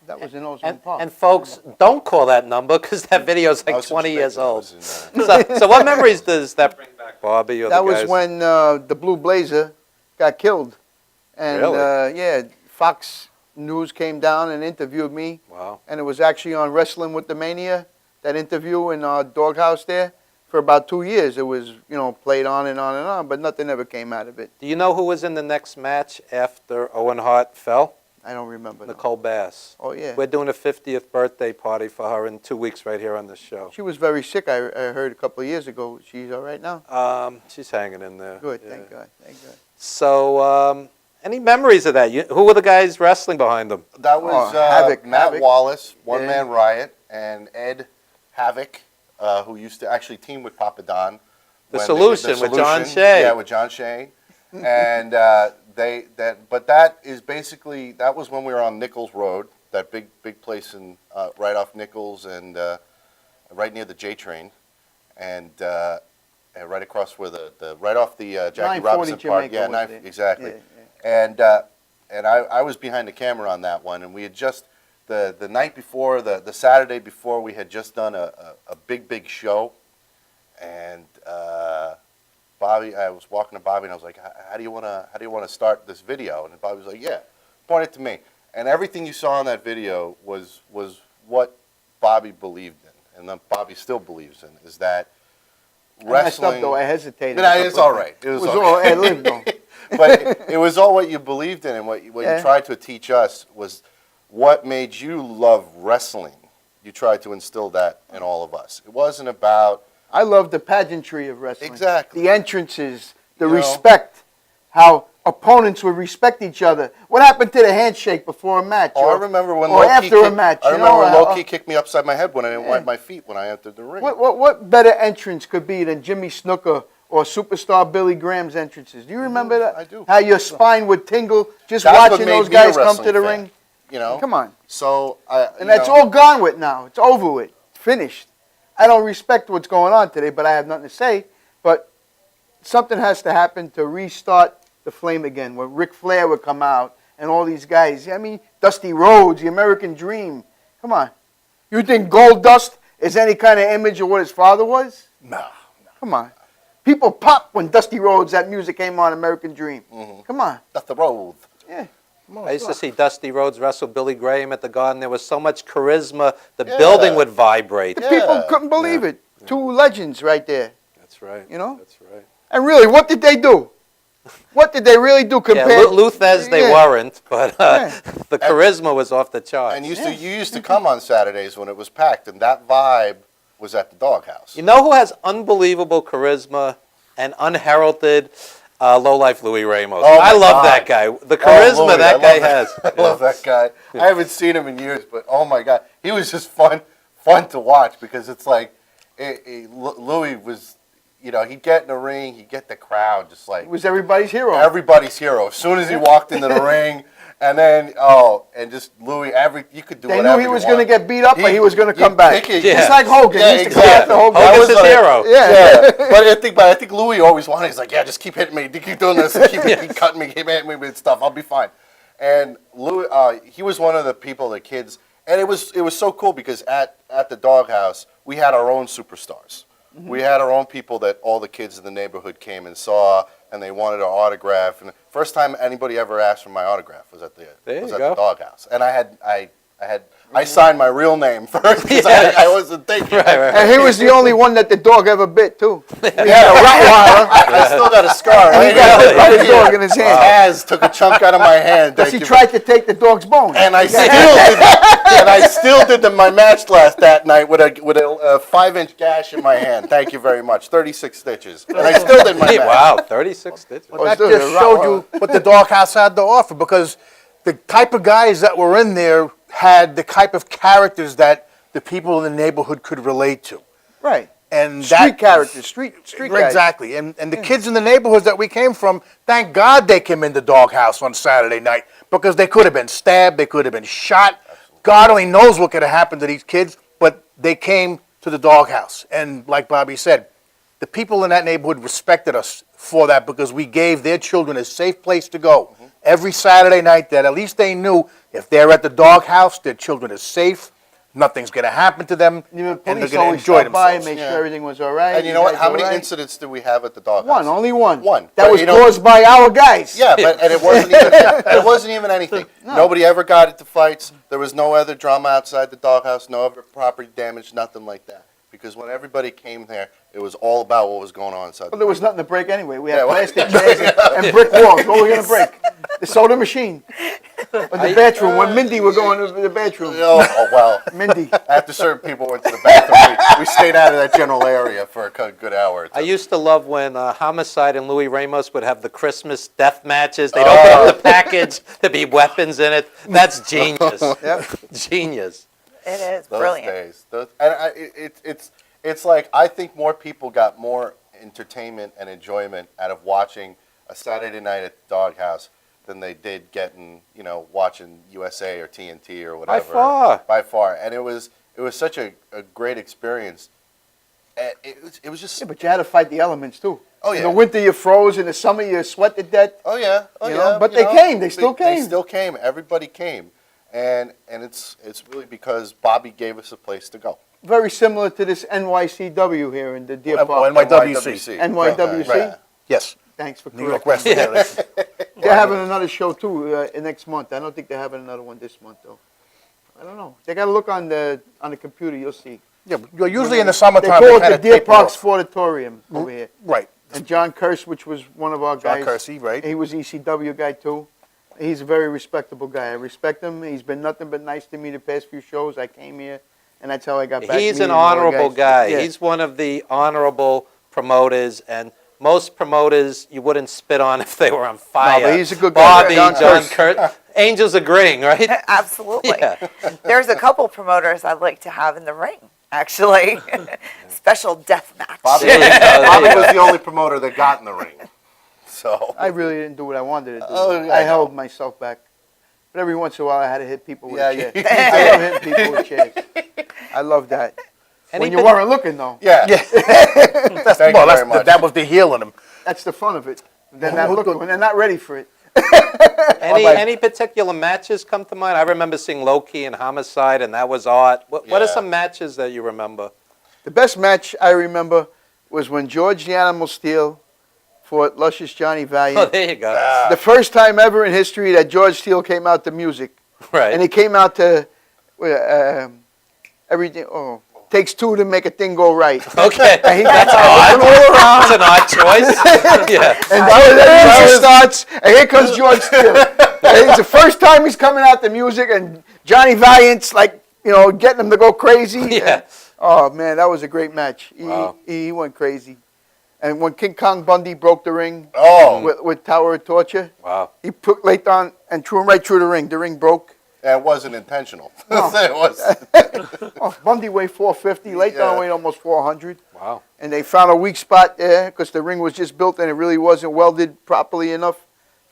That was in Ozone Park. And folks, don't call that number because that video is like I was 20 years expecting old. it was in, So what memories does that bring back, Bobby? Or That the was guys? when the Blue Blazer got killed. And Really? yeah, Fox News came down and interviewed me. Wow. And it was actually on Wrestling with the Mania, that interview in our Doghouse there. For about 2 years, it was, played on and on and on, but nothing ever came out of it. Do you know who was in the next match after Owen Hart fell? I don't remember. No. Nicole Bass. Oh, yeah. We're doing a 50th birthday party for her in 2 weeks right here on the show. She was very sick, I heard a couple of years ago. She's all right now? She's hanging in there. Good, Yeah. thank God, thank God. So, any memories of that? Who were the guys wrestling behind them? That was Havoc, Matt Havoc. Wallace, One Yeah. Man Riot, and Ed Havoc, who used to actually team with Papa Don. The when Solution with John Shea. Yeah, with John Shea. And that is basically, that was when we were on Nichols Road, that big place in right off Nichols and right near the J train, and right across where right off the Jackie 940 Robinson Park. Jamaica Yeah, was there. exactly. Yeah, And I was behind the camera on that one, and we had just the night before, the Saturday before, we had just done a big show, and Bobby, I was walking to Bobby and I was like, how do you want to start this video? And Bobby was like, yeah, point it to me. And everything you saw in that video was what Bobby believed in, and that Bobby still believes in, is that I messed up, wrestling. though. I hesitated. No, it's all right. It was all okay. ad-lib, though. But it was all what you believed in, and what you tried to teach us was what made you love wrestling. You tried to instill that in all of us. It wasn't about... I love the pageantry of wrestling. Exactly. The entrances, the You know? respect, how opponents would respect each other. What happened to the handshake before a match? Oh, I remember when or Loki after a kicked- match. I you remember when know, Loki kicked me upside my head when I didn't wipe my feet when I entered the ring. What better entrance could be than Jimmy Snuka or superstar Billy Graham's entrances? Do you remember that? I do. How your spine would tingle just That's what watching made those me a guys come wrestling to the fan, ring? You know? Come on. So, And that's all gone with now. It's over with. Finished. I don't respect what's going on today, but I have nothing to say. But something has to happen to restart the flame again, where Ric Flair would come out and all these guys. I mean, Dusty Rhodes, the American Dream. Come on. You think Gold Dust is any kind of image of what his father was? No. Come on. People pop when Dusty Rhodes, that music came on, American Dream. Come on. Dusty Rhodes. Yeah. I used to see Dusty Rhodes wrestle Billy Graham at the Garden. There was so much charisma, the building would vibrate. The people couldn't believe it. Two legends right there. That's right. You know? That's right. And really, what did they do? What did they really do compared? Yeah, Luthez they Yeah. weren't, but the charisma was off the charts. And you used to come on Saturdays when it was packed, and that vibe was at the Doghouse. You know who has unbelievable charisma and unheralded? Lowlife Louis Ramos. Oh, I my love God. that guy. The charisma Louis, that I guy love has. I love that guy. I haven't seen him in years, but oh my God, he was just fun to watch because it's like Louis was, he'd get in the ring, he'd get the crowd just like. He was everybody's hero. Everybody's hero. As soon as he walked into the ring, and then and just Louis, you could do They whatever knew he you was going to want. get beat up, but he was going to come you back. pick it. Just like Hogan. Yeah, he used to exactly. come after Hogan. Hogan's his like- hero. Yeah. But I think Louis always wanted. He's like, yeah, just keep hitting me, keep doing this, keep cutting me, keep hitting me with stuff. I'll be fine. And Louis, he was one of the people, the kids, and it was so cool because at the Doghouse we had our own superstars. We had our own people that all the kids in the neighborhood came and saw and they wanted an autograph. And the first time anybody ever asked for my autograph was at the go. Doghouse, and I signed my real name first because I wasn't thinking. And he was the only one that the dog ever bit, too. He had a Rottweiler. I still got a scar. And he got bit by the dog in his hand. Taz took a chunk out of my hand. Because he tried to take the dog's bone. And I still did my match that night with a 5-inch gash in my hand. Thank you very much. 36 stitches. And I still did my match. Wow, 36 stitches. Well, that just showed you what the Doghouse had to offer, because the type of guys that were in there had the type of characters that the people in the neighborhood could relate to. Right. And Street characters, street guys. Exactly. And the kids in the neighborhoods that we came from, thank God they came in the Doghouse on Saturday night, because they could have been stabbed, they could have been shot. God only knows what could have happened to these kids, but they came to the Doghouse. And like Bobby said, the people in that neighborhood respected us for that, because we gave their children a safe place to go every Saturday night, that at least they knew if they're at the Doghouse, their children are safe, nothing's going to happen to them, The and they're police going to always enjoy stopped by and themselves. make sure everything was all right. And you know what? guys How all many right? incidents did we have at the Doghouse? One, only one. One. That But was you know- caused by our guys. Yeah, and it wasn't even anything. Nobody ever got into fights. There was no other drama outside the Doghouse, no other property damage, nothing like that. Because when everybody came there, it was all about what was going on inside. Well, there was nothing to break anyway. We had Yeah, well- plastic chairs and brick walls. What were we going to break? The soda machine. Or the bathroom. When Mindy were going to the bathroom. Oh, well. Mindy. After certain people went to the bathroom, we stayed out of that general area for a good hour or two. I used to love when Homicide and Louis Ramos would have the Christmas death matches. They'd open up the package, there'd be weapons in it. That's genius. Yep. Genius. It is Those brilliant. days. It's like I think more people got more entertainment and enjoyment out of watching a Saturday night at the Doghouse than they did getting, watching USA or TNT or whatever. By far. And it was such a great experience. It was just. Yeah, but you had to fight the elements, too. Oh, yeah. In the winter, you froze. In the summer, you sweat to death. Oh yeah. You know, but they came. They still came. They still came. Everybody came. And it's really because Bobby gave us a place to go. Very similar to this NYCW here in the Deer Park. NYWC. NYWC? Right. Yes. Thanks for New York correcting. Wrestling. They're having another show, too, next month. I don't think they're having another one this month, though. I don't know. They got to look on the computer. You'll see. Yeah, well, usually in the They summertime, call it kinda the Deer tape it Park off. Sportatorium over here. Right. And John Kirsch, which was one of our John guys. Kersey, right. He was ECW guy, too. He's a very respectable guy. I respect him. He's been nothing but nice to me the past few shows. I came here, and that's how I got back. He's meeting an all the honorable guy. Yeah. He's one of the honorable promoters, and most promoters you wouldn't spit on if they were on fire. but he's a good guy. Bobby, John John Kurtz. Kurt, Angel's agreeing, right? Absolutely. Yeah. There's a couple promoters I'd like to have in the ring, actually. Special death match. Bobby was the only promoter that got in the ring. So I really didn't do what I wanted to do. Oh, yeah, I I know. held myself back. But every once in a while, I had to hit people with Yeah, a chair. you- I love hitting people with chairs. I love that. Any When you bit- weren't looking, though. yeah. Thank you very much. That was the heel in him. That's the fun of it. They're not looking. When they're not ready for it. Any particular matches come to mind? I remember seeing Low-Key and Homicide, and that was art. What are Yeah. some matches that you remember? The best match I remember was when George the Animal Steel fought Luscious Johnny Oh, Valiant. there you go. The first time ever in history that George Steele came out to music. Right. And he came out to everything. Oh, takes two to make a thing go right. Okay. And he That's got odd. all around. That's an odd choice. Yeah. And the music starts, and here comes George Steele. And it's the first time he's coming out to music, and Johnny Valiant's like, getting him to go crazy. Yeah. Oh man, that was a great match. Wow. He went crazy. And when King Kong Bundy broke the ring with Tower of Torture, Wow. he put Lathan and threw him right through the ring. The ring broke. That wasn't intentional. No. It was. Oh, Bundy weighed 450. Lathan Yeah. weighed almost 400. Wow. And they found a weak spot there because the ring was just built and it really wasn't welded properly enough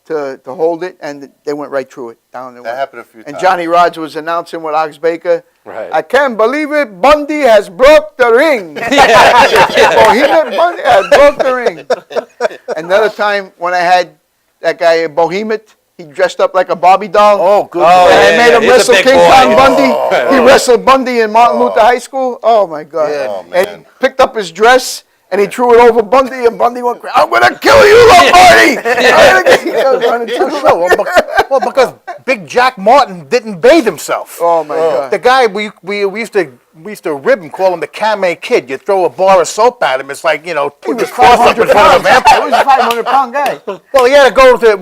to hold it. And they went right through it. Down That happened a few times. And Johnny Rodz was announcing with Ox Baker, Right. I can't believe it, Bundy has broke the ring. Bohemoth Bundy has broke the ring. Another time when I had that guy, Bohemoth, he dressed up like a Barbie doll. Oh, good. Oh, And I yeah, made yeah. him He's a wrestle big King boy. Kong Oh. Bundy. He wrestled Bundy in Martin Luther High School. Oh, my God. Oh, man. And picked up his dress And he threw it over Bundy, and Bundy went, I'm going to kill you, Lombardi! Well, because Big Jack Martin didn't bathe himself. Oh, my God. The guy, we used to rib him, call him the Kame Kid. You throw a bar of soap at him, it's like, put the cross up in front of a vampire. He was a 500-pound guy. Well, he had to go to,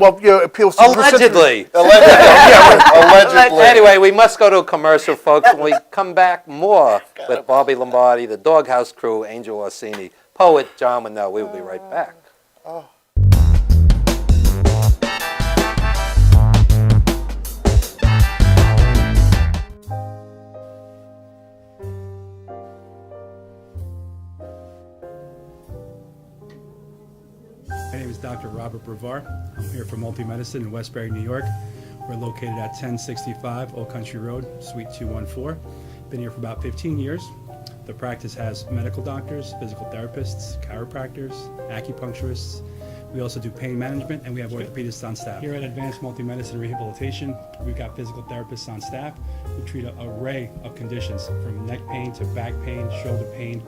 Allegedly. Allegedly. Anyway, we must go to a commercial, folks. When we come back, more with Bobby Lombardi, the Doghouse crew, Angel Orsini, poet John Winnell. We will be right back. My name is Dr. Robert Brevard. I'm here for Multi-Medicine in Westbury, New York. We're located at 1065 Old Country Road, Suite 214. Been here for about 15 years. The practice has medical doctors, physical therapists, chiropractors, acupuncturists. We also do pain management, and we have orthopedists on staff. Here at Advanced Multi-Medicine Rehabilitation, we've got physical therapists on staff who treat an array of conditions, from neck pain to back pain, shoulder pain.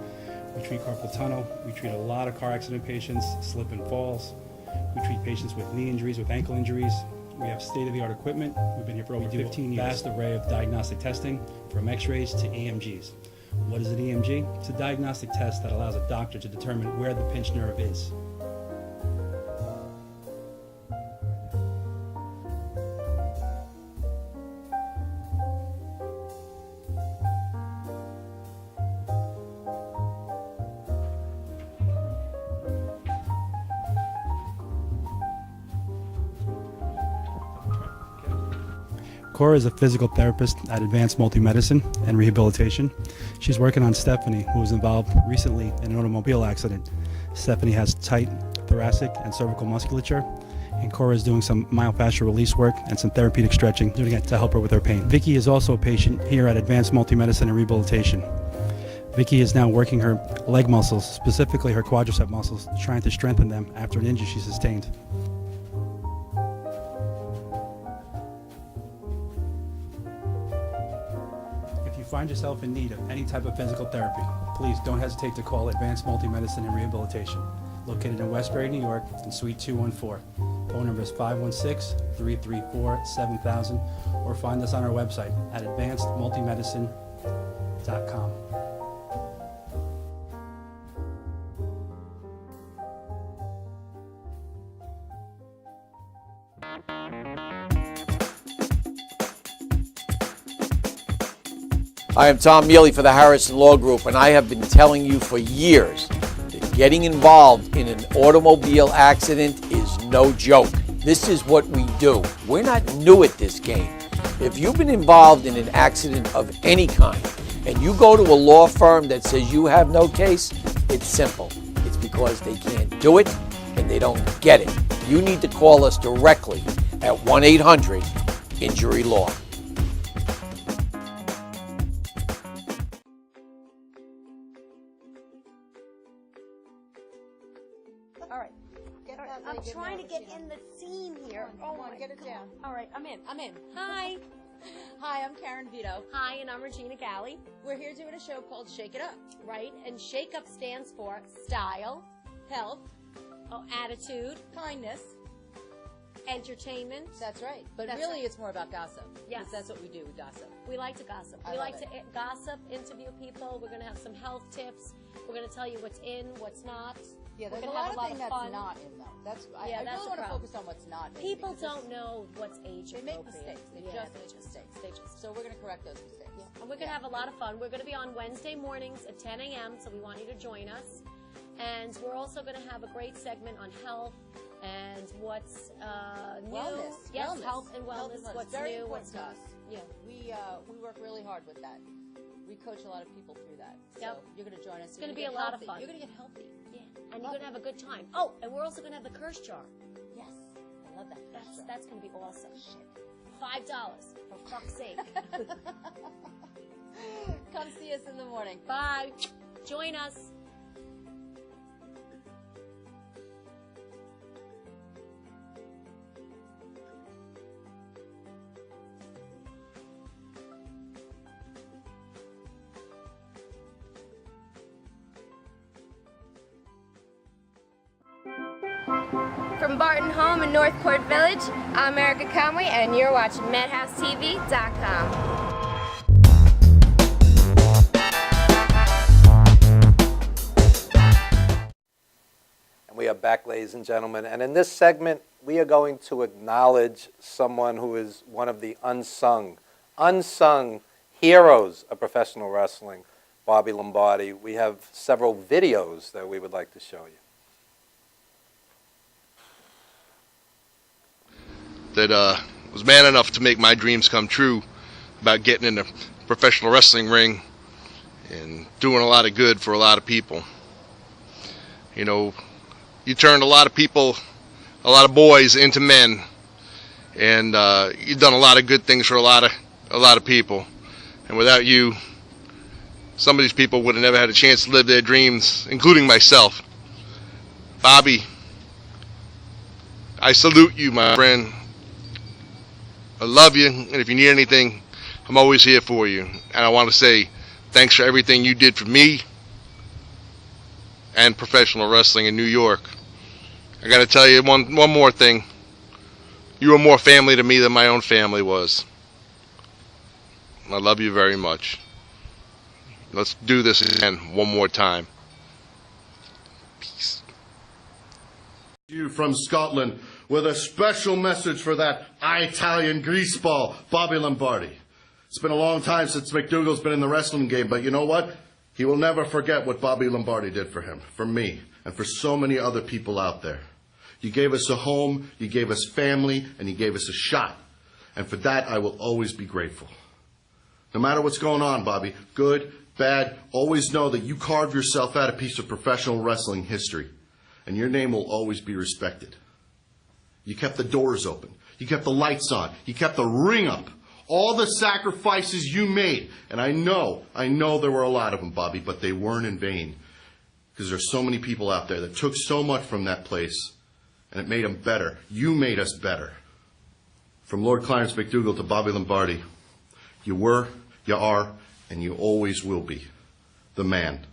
We treat carpal tunnel. We treat a lot of car accident patients, slip and falls. We treat patients with knee injuries, with ankle injuries. We have state-of-the-art equipment. We've been here for over 15 years. Vast array of diagnostic testing, from x-rays to EMGs. What is an EMG? It's a diagnostic test that allows a doctor to determine where the pinched nerve is. Cora is a physical therapist at Advanced Multi-Medicine and Rehabilitation. She's working on Stephanie, who was involved recently in an automobile accident. Stephanie has tight thoracic and cervical musculature, and Cora is doing some myofascial release work and some therapeutic stretching, doing it to help her with her pain. Vicky is also a patient here at Advanced Multi-Medicine and Rehabilitation. Vicky is now working her leg muscles, specifically her quadricep muscles, trying to strengthen them after an injury she sustained. If you find yourself in need of any type of physical therapy, please don't hesitate to call Advanced Multi-Medicine and Rehabilitation, located in Westbury, New York, in Suite 214. Phone number is 516-334-7000, or find us on our website at advancedmultimedicine.com. I am Tom Mealy for the Harrison Law Group, and I have been telling you for years that getting involved in an automobile accident is no joke. This is what we do. We're not new at this game. If you've been involved in an accident of any kind, and you go to a law firm that says you have no case, it's simple. It's because they can't do it and they don't get it. You need to call us directly at 1-800-INJURY-LAW. I'm trying to get in the scene here. Oh my, get it down. All right, I'm in. Hi. Hi, I'm Karen Vito. Hi, and I'm Regina Galley. We're here doing a show called Shake It Up. Right, and Shake Up stands for style, Health, attitude, kindness. Entertainment. That's right. But That's really, right. it's more about gossip. Yes. That's what we do, we gossip. We like to gossip. I We love like to gossip, interview people. We're going to have some health tips. We're going to tell you what's in, what's not. Yeah, We're there's a gonna have lot of things that's fun. not in, though. That's, I that's really the want to problem. focus on what's not in. People because don't know what's age They make appropriate. mistakes. They Yeah, just make mistakes. They just. So we're going to correct those mistakes. Yeah. And we're going to have a lot of fun. We're going to be on Wednesday mornings at 10 a.m., so we want you to join us. And we're also going to have a great segment on health and what's new. Wellness. Yes, Wellness. health and wellness. What's Very new, important what's to not. us. Yeah. We work really hard with that. We coach a lot of people through that. So Yep. you're going to join us. It's going to be a lot of fun. You're going to get healthy. Yeah. And you're going to have a good time. Oh, and we're also going to have the curse jar. Yes. I love that. That's going to be awesome. $5, for fuck's sake. Come see us in the morning. Bye. Join us. From Barton Home in Northport Village, I'm Erica Conway, and you're watching MadhouseTV.com. We are back, ladies and gentlemen, and in this segment, we are going to acknowledge someone who is one of the unsung heroes of professional wrestling, Bobby Lombardi. We have several videos that we would like to show you. That was man enough to make my dreams come true about getting in the professional wrestling ring and doing a lot of good for a lot of people. You know, you turned a lot of people, a lot of boys into men, and you've done a lot of good things for a lot of people. And without you, some of these people would have never had a chance to live their dreams, including myself. Bobby, I salute you, my friend. I love you, and if you need anything, I'm always here for you. And I want to say thanks for everything you did for me and professional wrestling in New York. I got to tell you one more thing. You were more family to me than my own family was. I love you very much. Let's do this again one more time. Peace. You from Scotland with a special message for that Italian greaseball, Bobby Lombardi. It's been a long time since McDougal's been in the wrestling game, but you know what? He will never forget what Bobby Lombardi did for him, for me, and for so many other people out there. You gave us a home, you gave us family, and you gave us a shot. And for that, I will always be grateful. No matter what's going on, Bobby, good, bad, always know that you carved yourself out a piece of professional wrestling history, and your name will always be respected. You kept the doors open. You kept the lights on. You kept the ring up. All the sacrifices you made, and I know there were a lot of them, Bobby, but they weren't in vain. Because there's so many people out there that took so much from that place, and it made them better. You made us better. From Lord Clarence McDougal to Bobby Lombardi, you were, you are, and you always will be the man.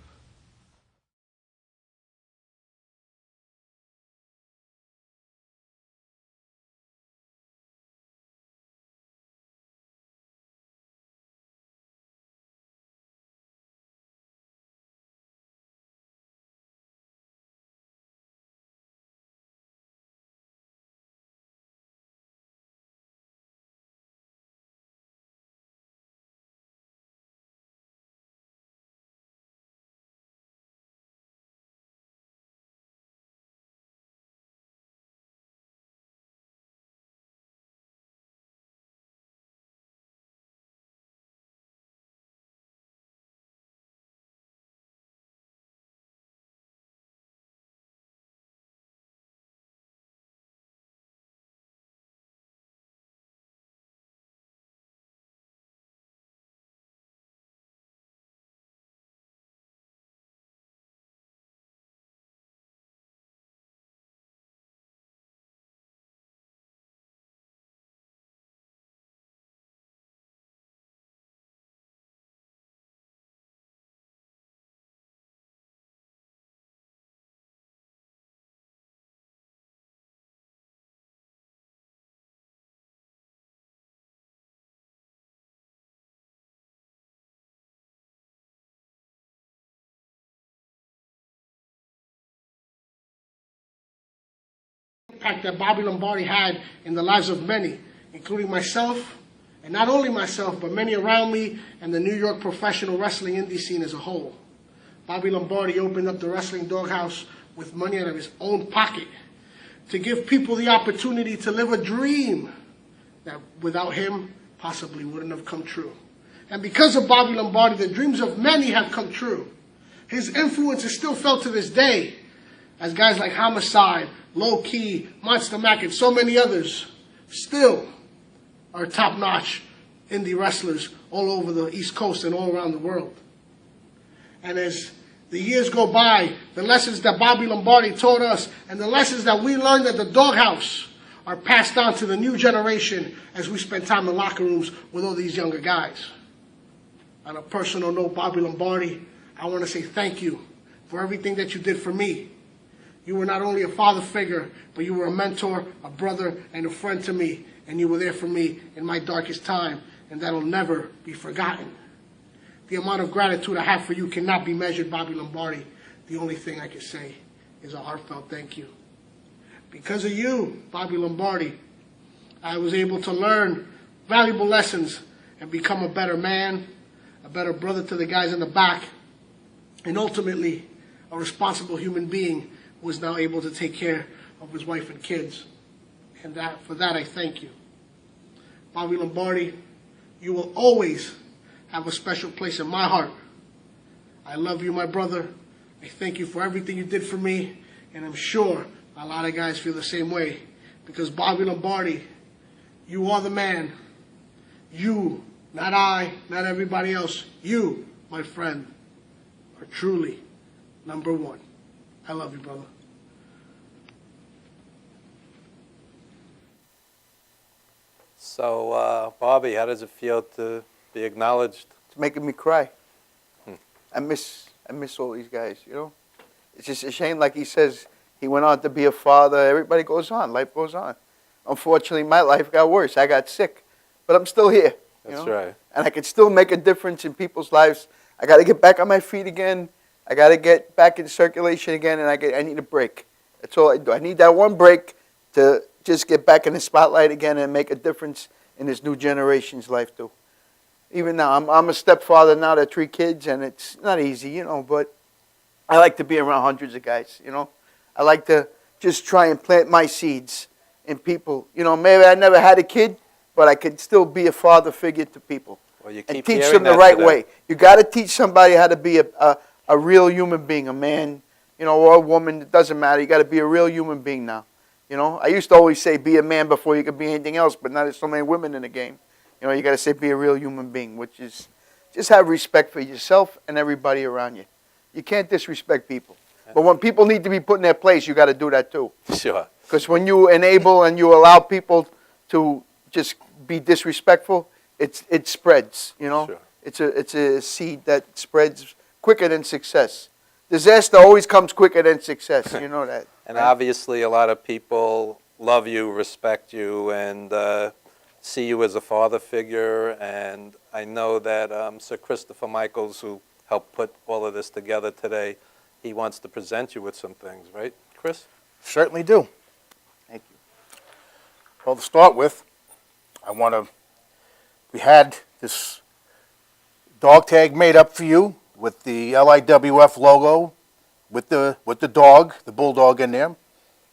Impact that Bobby Lombardi had in the lives of many, including myself, and not only myself, but many around me and the New York professional wrestling indie scene as a whole. Bobby Lombardi opened up the Wrestling Doghouse with money out of his own pocket to give people the opportunity to live a dream that without him possibly wouldn't have come true. And because of Bobby Lombardi, the dreams of many have come true. His influence is still felt to this day as guys like Homicide, Low Key, Monster Mac, and so many others still are top-notch indie wrestlers all over the East Coast and all around the world. And as the years go by, the lessons that Bobby Lombardi taught us and the lessons that we learned at the Doghouse are passed on to the new generation as we spend time in locker rooms with all these younger guys. On a personal note, Bobby Lombardi, I want to say thank you for everything that you did for me. You were not only a father figure, but you were a mentor, a brother, and a friend to me. And you were there for me in my darkest time, and that'll never be forgotten. The amount of gratitude I have for you cannot be measured, Bobby Lombardi. The only thing I can say is a heartfelt thank you. Because of you, Bobby Lombardi, I was able to learn valuable lessons and become a better man, a better brother to the guys in the back, and ultimately a responsible human being who is now able to take care of his wife and kids. And for that I thank you. Bobby Lombardi, you will always have a special place in my heart. I love you, my brother. I thank you for everything you did for me, and I'm sure a lot of guys feel the same way, because Bobby Lombardi, you are the man. You, not I, not everybody else, you, my friend, are truly number one. I love you, brother. So, Bobby, how does it feel to be acknowledged? It's making me cry. I miss all these guys, you know. It's just a shame, like he says, he went on to be a father. Everybody goes on. Life goes on. Unfortunately, my life got worse. I got sick. But I'm still here. That's right. And I can still make a difference in people's lives. I got to get back on my feet again. I got to get back in circulation again, and I need a break. That's all I do. I need that one break to just get back in the spotlight again and make a difference in this new generation's life, too. Even now, I'm a stepfather now to 3 kids, and it's not easy, you know, but I like to be around hundreds of guys, you know. I like to just try and plant my seeds in people. You know, maybe I never had a kid, but I could still be a father figure to people. Well, you and keep teach hearing them the that right today. way. You got to teach somebody how to be a real human being, a man, you know, or a woman. It doesn't matter. You got to be a real human being now. You know, I used to always say be a man before you could be anything else, but now there's so many women in the game. You know, you got to say be a real human being, which is just have respect for yourself and everybody around you. You can't disrespect people. But when people need to be put in their place, you got to do that too. Sure. Because when you enable and you allow people to just be disrespectful, it spreads. You know, Sure. It's a seed that spreads quicker than success. Disaster always comes quicker than success. You know that. And obviously, a lot of people love you, respect you, and see you as a father figure. And I know that Sir Christopher Michaels, who helped put all of this together today, he wants to present you with some things, right, Chris? Certainly do. Thank you. Well, to start with, we had this dog tag made up for you with the LIWF logo, with the dog, the bulldog in there.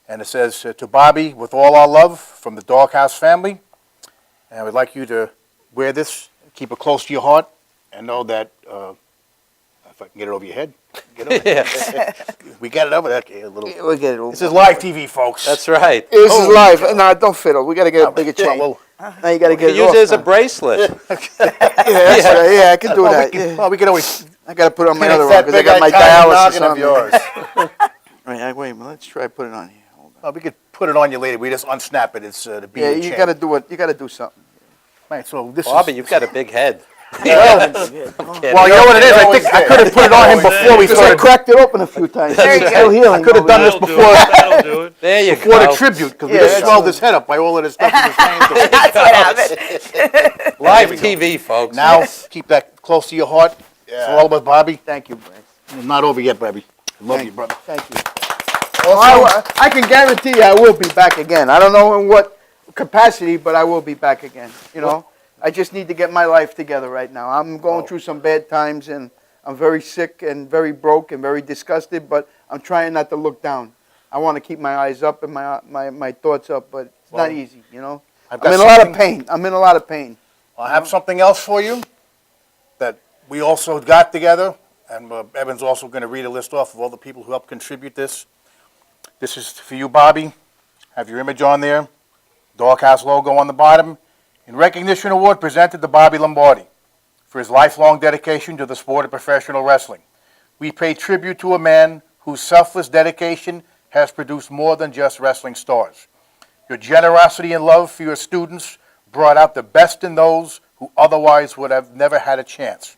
And it says, to Bobby, with all our love from the Doghouse family. And I would like you to wear this, keep it close to your heart, and know that, if I can get it over your head. Get it over we got it over there. Okay, a little. Yeah, we'll get it over. This is live TV, folks. That's right. This is live. No, don't fiddle. We got to get a bigger chain. Well, now you got to get it Use off it as a now. bracelet. Yeah, that's right. Yeah, I can do that. Well, we can always. I got to put it on my It's other that arm because I big got my Italian dialysis noggin on of yours. Wait a minute. Let's try put it on here. Hold on. Well, we could put it on you later. We just unsnap it. It's the bead Yeah, and you chain. got to do it. You got to do something. Right, so this Bobby, is. you've got a big head. Well, I'm Well, kidding. you know what it is? I think I could have put it on him before we because I started. cracked it open a few times. There you It's go. still healing. I could have done this That'll do before. it. That'll do it. There you Before go. the tribute, because we Yeah, just that's swelled his head up by all of this stuff he was saying to us. That's what happened. Live TV, folks. Now, keep that close to your heart. For all of us, Bobby. Thank you, Brad. It's not over yet, Bobby. I love you, brother. Thank you. Well, I can guarantee you I will be back again. I don't know in what capacity, but I will be back again. You know, I just need to get my life together right now. I'm going through some bad times, and I'm very sick and very broke and very disgusted, but I'm trying not to look down. I want to keep my eyes up and my thoughts up, but it's not easy, you know. I've I'm got in a lot of something- pain. I'm in a lot of pain. I have something else for you that we also got together, and Evan's also going to read a list off of all the people who helped contribute this. This is for you, Bobby. Have your image on there. Doghouse logo on the bottom. In recognition award presented to Bobby Lombardi for his lifelong dedication to the sport of professional wrestling. We pay tribute to a man whose selfless dedication has produced more than just wrestling stars. Your generosity and love for your students brought out the best in those who otherwise would have never had a chance.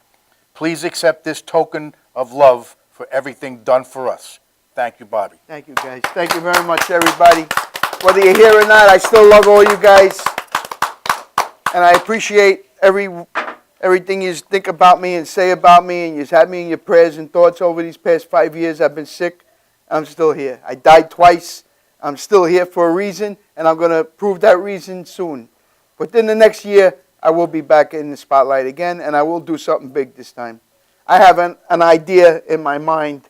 Please accept this token of love for everything done for us. thank you, Bobby. Thank you, guys. Thank you very much, everybody. Whether you're here or not, I still love all you guys. And I appreciate everything you think about me and say about me, and you've had me in your prayers and thoughts over these past 5 years. I've been sick. I'm still here. I died twice. I'm still here for a reason, and I'm going to prove that reason soon. Within the next year, I will be back in the spotlight again, and I will do something big this time. I have an idea in my mind.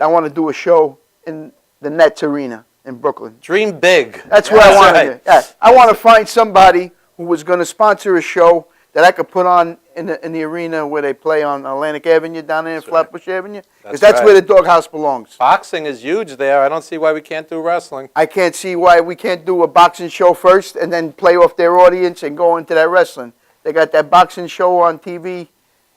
I want to do a show in the Nets Arena in Brooklyn. Dream big. That's what I want to do. Yeah. I want to find somebody who was going to sponsor a show that I could put on in the arena where they play on Atlantic Avenue down there in Flatbush Avenue. Because that's where the Doghouse belongs. Boxing is huge there. I don't see why we can't do wrestling. I can't see why we can't do a boxing show first and then play off their audience and go into that wrestling. They got that boxing show on TV.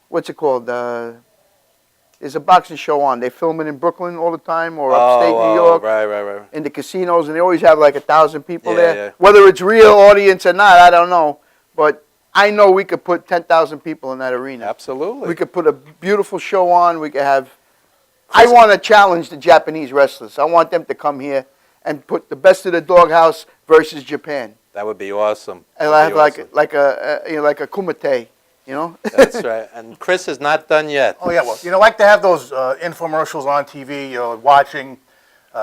What's it called? There's a boxing show on. They film it in Brooklyn all the time or upstate New York. Right. In the casinos, and they always have like 1,000 people there. Yeah. Whether it's real audience or not, I don't know. But I know we could put 10,000 people in that arena. Absolutely. We could put a beautiful show on. We could have... I want to challenge the Japanese wrestlers. I want them to come here and put the best of the Doghouse versus Japan. That would be awesome. And I have like a kumite, you know? That's right. And Chris is not done yet. Oh, yeah, well, you know, like to have those infomercials on TV, you're watching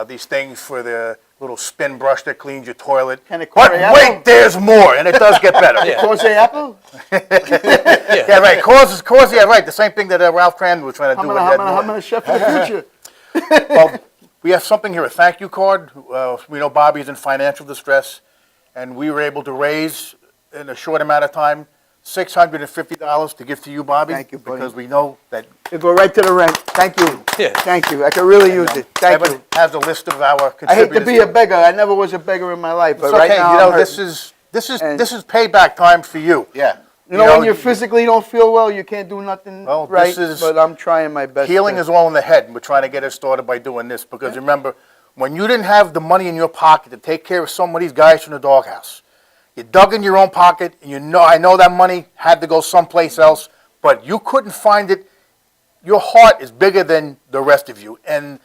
these things for the little spin brush that cleans your toilet. But wait, there's more, and it does get better. Cause apple? Yeah, right. Cause, yeah, right. The same thing that Ralph Cran was trying to do with Ed Norton. I'm going to chef for the future. Well, we have something here, a thank you card. We know Bobby's in financial distress, and we were able to raise, in a short amount of time, $650 to give to you, Bobby. Thank you, buddy. Because we know that... It'll go right to the rent. Thank you. Yeah. Thank you. I could really use it. Thank Evan you. has a list of our I contributors. hate to be a beggar. I never was a beggar in my life, but It's right okay. now You know, I'm this hurting. is payback time for you. Yeah. You know, when you physically don't feel well, you can't do nothing right, but I'm trying my best. Healing is all in the head, and we're trying to get it started by doing this. Because remember, when you didn't have the money in your pocket to take care of some of these guys from the Doghouse, you dug in your own pocket, and I know that money had to go someplace else, but you couldn't find it. Your heart is bigger than the rest of you. And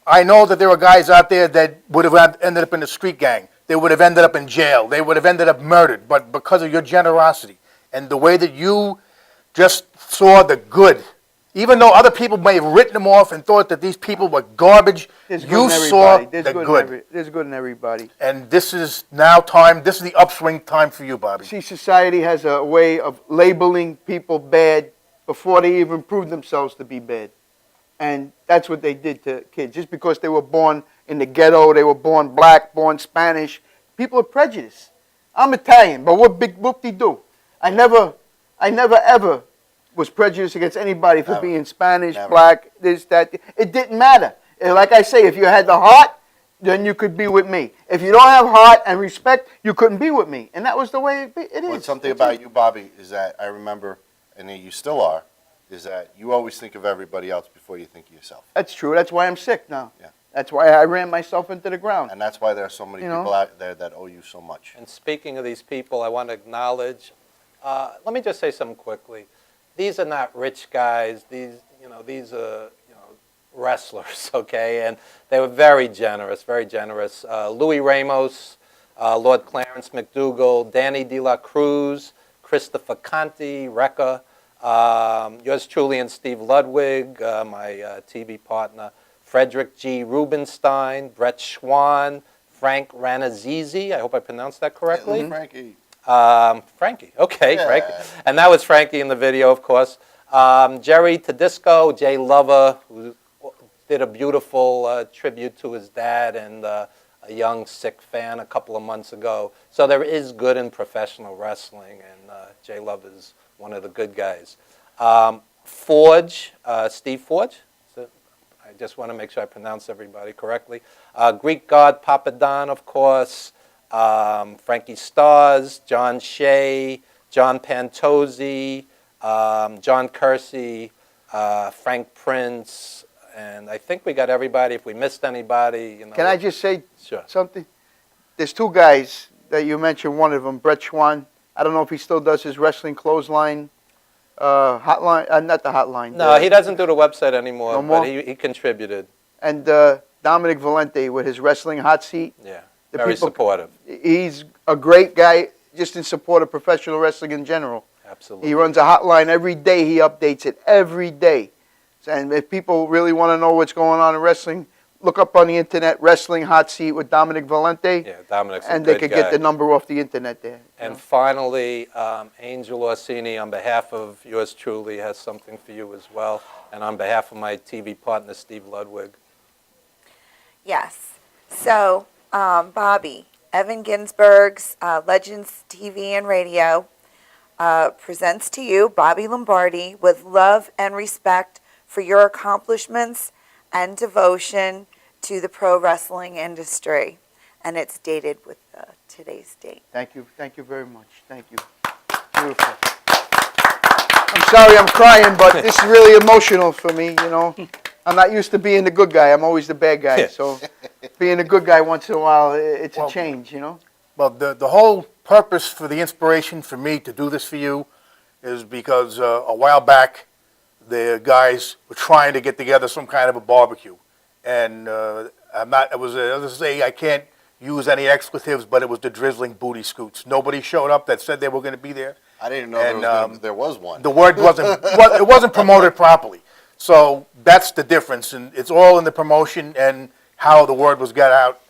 I know that there are guys out there that would have ended up in the street gang. They would have ended up in jail. They would have ended up murdered. But because of your generosity and the way that you just saw the good, even though other people may have written them off and thought that these people were garbage, you saw the good. There's good in everybody. And this is now time, this is the upswing time for you, Bobby. See, society has a way of labeling people bad before they even prove themselves to be bad. And that's what they did to kids. Just because they were born in the ghetto, they were born black, born Spanish, people are prejudiced. I'm Italian, but what big whoop-de-do? I never ever was prejudiced against anybody for being Spanish, black, this, that. It didn't matter. Like I say, if you had the heart, then you could be with me. If you don't have heart and respect, you couldn't be with me. And that was the way it is. Well, something about you, Bobby, is that I remember, and you still are, is that you always think of everybody else before you think of yourself. That's true. That's why I'm sick now. Yeah. That's why I ran myself into the ground. And that's why there are so many people out there that owe you so much. And speaking of these people, I want to acknowledge, let me just say something quickly. These are not rich guys. These are wrestlers, okay? And they were very generous, very generous. Louis Ramos, Lord Clarence McDougall, Danny De La Cruz, Christopher Conti, Recca, yours truly and Steve Ludwig, my TV partner, Frederick G. Rubenstein, Brett Schwann, Frank Ranazizi, I hope I pronounced that correctly. Frankie. Frankie, okay, yeah. Frankie. And that was Frankie in the video, of course. Jerry Tedisco, Jay Lover, who did a beautiful tribute to his dad and a young sick fan a couple of months ago. So there is good in professional wrestling, and Jay Love is one of the good guys. Forge, Steve Forge. I just want to make sure I pronounce everybody correctly. Greek God Papadon, of course. Frankie Stars, John Shea, John Pantozzi, John Kersey, Frank Prince, and I think we got everybody. If we missed anybody, Can I just say something? There's two guys that you mentioned. One of them, Brett Schwann. I don't know if he still does his wrestling clothesline hotline. Not the hotline. No, he doesn't do the website anymore. No more? But he contributed. And Dominic Valente with his wrestling hot seat. Yeah, The very people- supportive. He's a great guy just in support of professional wrestling in general. Absolutely. He runs a hotline every day. He updates it every day. And if people really want to know what's going on in wrestling, look up on the internet, Wrestling Hot Seat with Dominic Valente. Yeah, Dominic's a And they good could guy. get the number off the internet there. And finally, Angel Orsini, on behalf of yours truly, has something for you as well. And on behalf of my TV partner, Steve Ludwig. Yes. So, Bobby, Evan Ginzburg's Legends TV and Radio presents to you Bobby Lombardi with love and respect for your accomplishments and devotion to the pro wrestling industry. And it's dated with today's date. Thank you very much. Thank you. Beautiful. I'm sorry I'm crying, but this is really emotional for me, you know. I'm not used to being the good guy. I'm always the bad guy. So being a good guy once in a while, it's a change, you know. Well, the whole purpose for the inspiration for me to do this for you is because a while back, the guys were trying to get together some kind of a barbecue. And I can't use any expletives, but it was the drizzling booty scoots. Nobody showed up that said they were going to be there. I didn't know there was one. The word it wasn't promoted properly. So that's the difference, and it's all in the promotion and how the word was got out.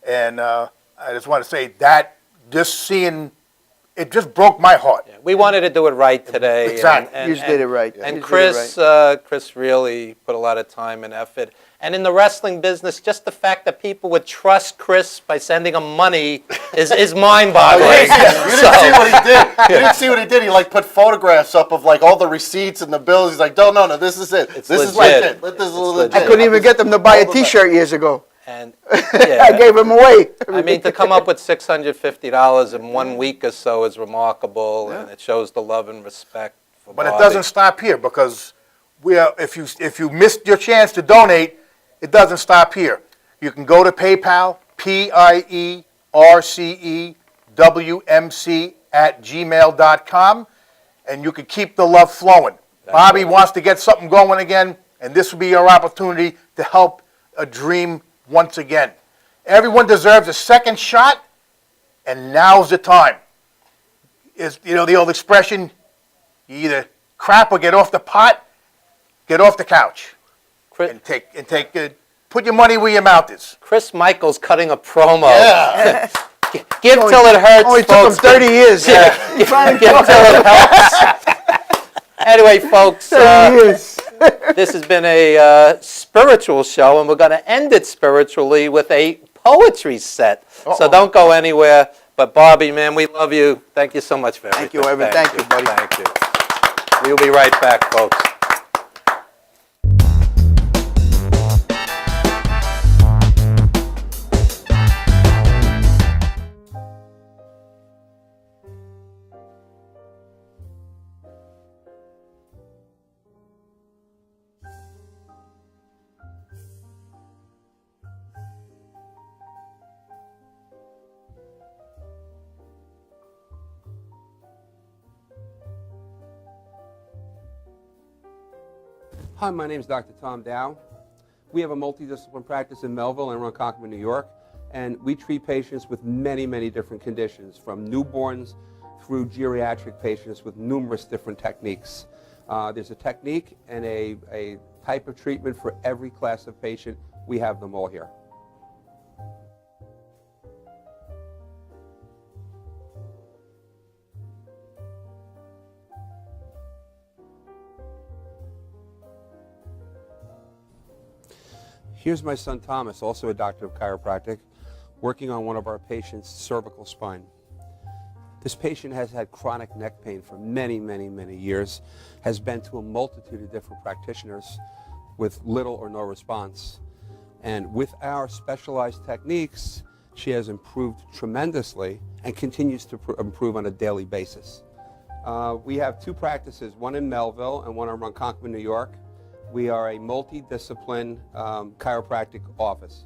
And I just want to say that it just broke my heart. Yeah, we wanted to do it right today. Exactly. You did it right. And You did Chris, it right. Chris really put a lot of time and effort. And in the wrestling business, just the fact that people would trust Chris by sending him money is mind-boggling. You didn't see what he did. You didn't see what he did. He put photographs up of all the receipts and the bills. He's like, no, this is it. This is legit. This is legit. I couldn't even get them to buy a T-shirt years ago. And I gave them away. I mean, to come up with $650 in 1 week or so is remarkable, and it shows the love and respect for But it Bobby. doesn't stop here, because if you missed your chance to donate, it doesn't stop here. You can go to PayPal, PIERCEWMC@gmail.com, and you can keep the love flowing. Bobby wants to get something going again, and this will be your opportunity to help a dream once again. Everyone deserves a second shot, and now's the time. Is the old expression, you either crap or get off the pot, get off the couch. And put your money where your mouth is. Chris Michael's cutting a promo. Yeah. Give till it hurts, Only took him folks. 30 years. Yeah. Give till it helps. Anyway, folks, this has been a spiritual show, and we're going to end it spiritually with a poetry set. So don't go anywhere. But Bobby, man, we love you. Thank you so much for everything. Thank you, Evan. Thank you, buddy. Thank you. We'll be right back, folks. Hi, my name is Dr. Tom Dow. We have a multidisciplinary practice in Melville and Ronkonkoma, New York, and we treat patients with many, many different conditions, from newborns through geriatric patients with numerous different techniques. There's a technique and a type of treatment for every class of patient. We have them all here. Here's my son Thomas, also a doctor of chiropractic, working on one of our patients' cervical spine. This patient has had chronic neck pain for many, many, many years, has been to a multitude of different practitioners with little or no response. And with our specialized techniques, she has improved tremendously and continues to improve on a daily basis. We have two practices, one in Melville and one in Ronkonkoma, New York. We are a multidiscipline chiropractic office.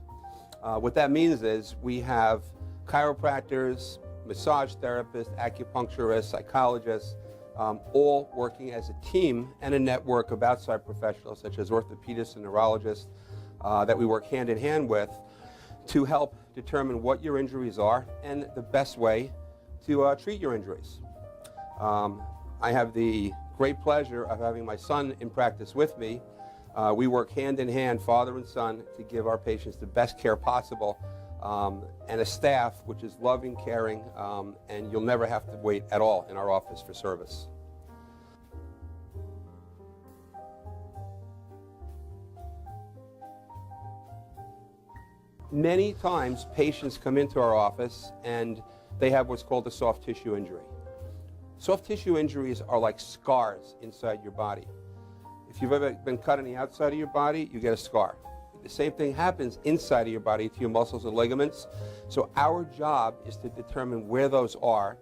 What that means is we have chiropractors, massage therapists, acupuncturists, psychologists, all working as a team and a network of outside professionals such as orthopedists and neurologists, that we work hand in hand with to help determine what your injuries are and the best way to treat your injuries. I have the great pleasure of having my son in practice with me. We work hand in hand, father and son, to give our patients the best care possible, and a staff which is loving, caring, and you'll never have to wait at all in our office for service. Many times patients come into our office and they have what's called a soft tissue injury. Soft tissue injuries are like scars inside your body. If you've ever been cut on the outside of your body, you get a scar. The same thing happens inside of your body to your muscles and ligaments. So our job is to determine where those are,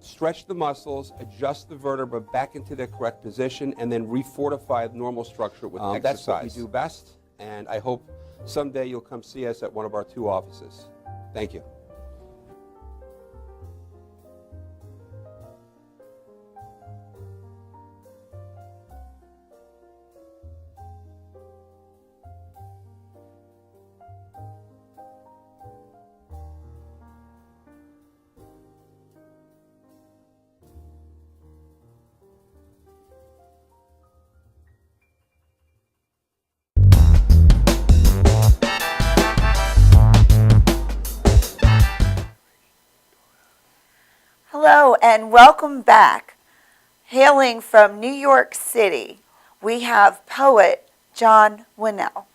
stretch the muscles, adjust the vertebra back into their correct position, and then refortify the normal structure with exercise. That's what we do best, and I hope someday you'll come see us at one of our 2 offices. Thank you. Hello and welcome back. Hailing from New York City, we have poet John Winnell.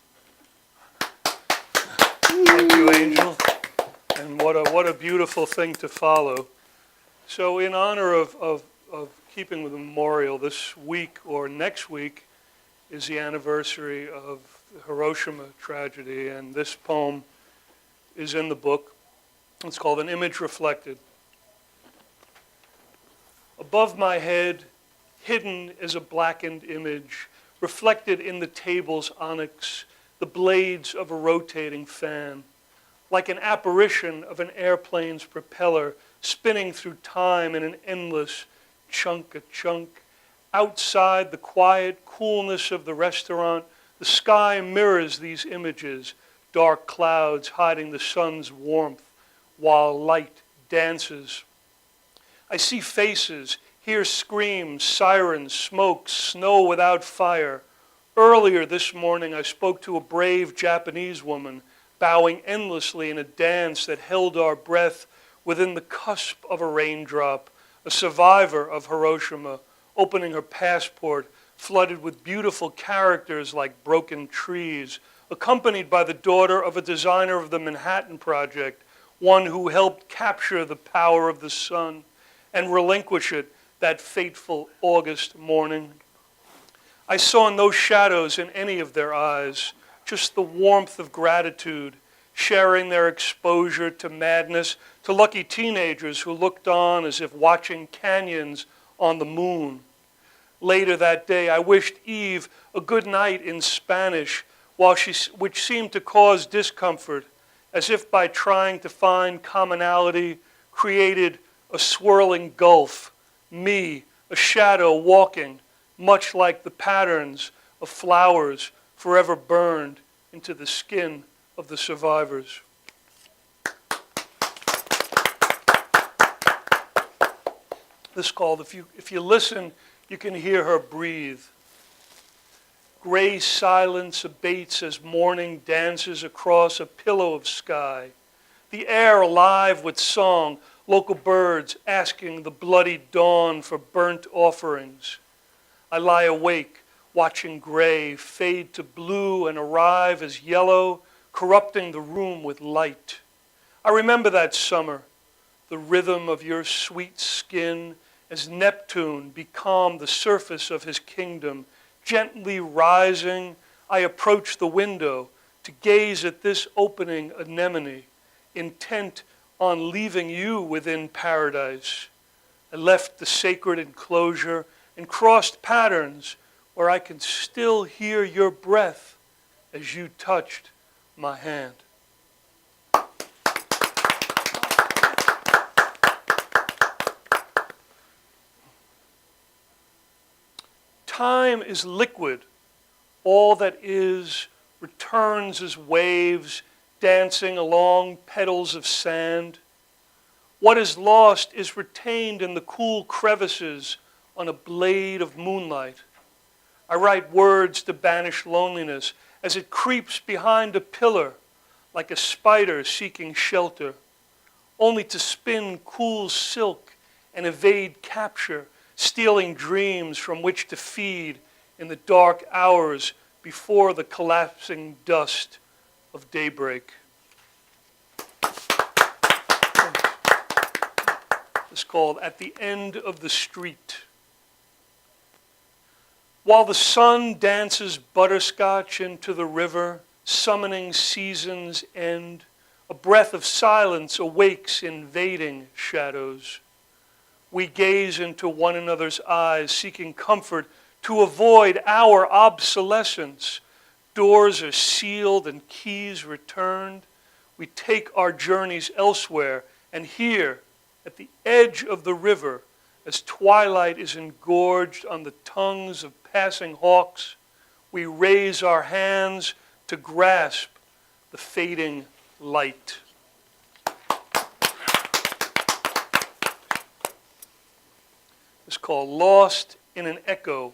Thank you, Angel. And what a beautiful thing to follow. So in honor of keeping with the memorial, this week or next week is the anniversary of the Hiroshima tragedy, and this poem is in the book. It's called An Image Reflected. Above my head, hidden is a blackened image, reflected in the table's onyx, the blades of a rotating fan, like an apparition of an airplane's propeller spinning through time in an endless chunk. Outside the quiet coolness of the restaurant, the sky mirrors these images, dark clouds hiding the sun's warmth while light dances. I see faces, hear screams, sirens, smoke, snow without fire. Earlier this morning, I spoke to a brave Japanese woman, bowing endlessly in a dance that held our breath within the cusp of a raindrop, a survivor of Hiroshima, opening her passport, flooded with beautiful characters like broken trees, accompanied by the daughter of a designer of the Manhattan Project, one who helped capture the power of the sun and relinquish it that fateful August morning. I saw no shadows in any of their eyes, just the warmth of gratitude, sharing their exposure to madness, to lucky teenagers who looked on as if watching canyons on the moon. Later that day, I wished Eve a good night in Spanish, which seemed to cause discomfort, as if by trying to find commonality, created a swirling gulf, me, a shadow walking, much like the patterns of flowers forever burned into the skin of the survivors. This called, if you listen, you can hear her breathe. Gray silence abates as morning dances across a pillow of sky. The air alive with song, local birds asking the bloody dawn for burnt offerings. I lie awake, watching gray fade to blue and arrive as yellow, corrupting the room with light. I remember that summer, the rhythm of your sweet skin as Neptune becalmed the surface of his kingdom. Gently rising, I approach the window to gaze at this opening anemone, intent on leaving you within paradise. I left the sacred enclosure and crossed patterns where I can still hear your breath as you touched my hand. Time is liquid. All that is returns as waves dancing along petals of sand. What is lost is retained in the cool crevices on a blade of moonlight. I write words to banish loneliness as it creeps behind a pillar like a spider seeking shelter, only to spin cool silk and evade capture, stealing dreams from which to feed in the dark hours before the collapsing dust of daybreak. It's called At the End of the Street. While the sun dances butterscotch into the river, summoning season's end, a breath of silence awakes invading shadows. We gaze into one another's eyes, seeking comfort to avoid our obsolescence. Doors are sealed and keys returned. We take our journeys elsewhere, and here, at the edge of the river, as twilight is engorged on the tongues of passing hawks, we raise our hands to grasp the fading light. It's called Lost in an Echo.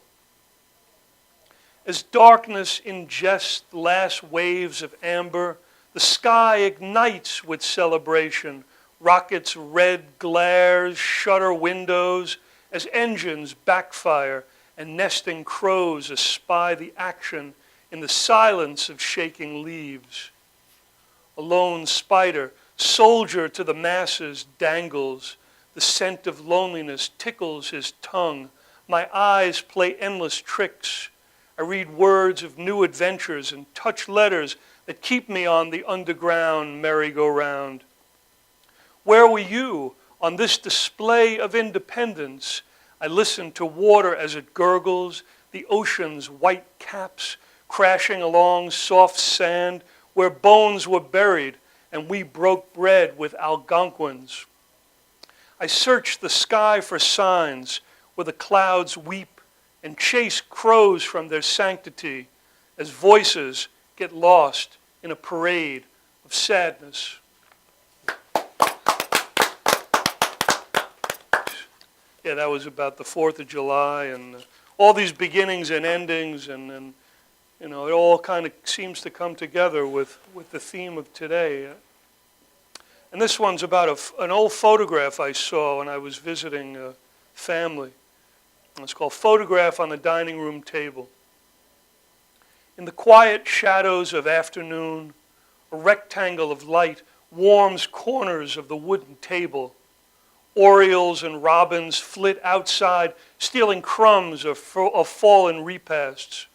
As darkness ingests the last waves of amber, the sky ignites with celebration. Rockets' red glares shutter windows as engines backfire and nesting crows espy the action in the silence of shaking leaves. A lone spider, soldier to the masses, dangles. The scent of loneliness tickles his tongue. My eyes play endless tricks. I read words of new adventures and touch letters that keep me on the underground merry-go-round. Where were you on this display of independence? I listen to water as it gurgles, the ocean's white caps crashing along soft sand where bones were buried and we broke bread with Algonquins. I search the sky for signs where the clouds weep and chase crows from their sanctity as voices get lost in a parade of sadness. Yeah, that was about the 4th of July and all these beginnings and endings, and you know, it all kind of seems to come together with the theme of today. And this one's about an old photograph I saw when I was visiting a family. It's called Photograph on the Dining Room Table. In the quiet shadows of afternoon, a rectangle of light warms corners of the wooden table. Orioles and robins flit outside, stealing crumbs of fallen repasts.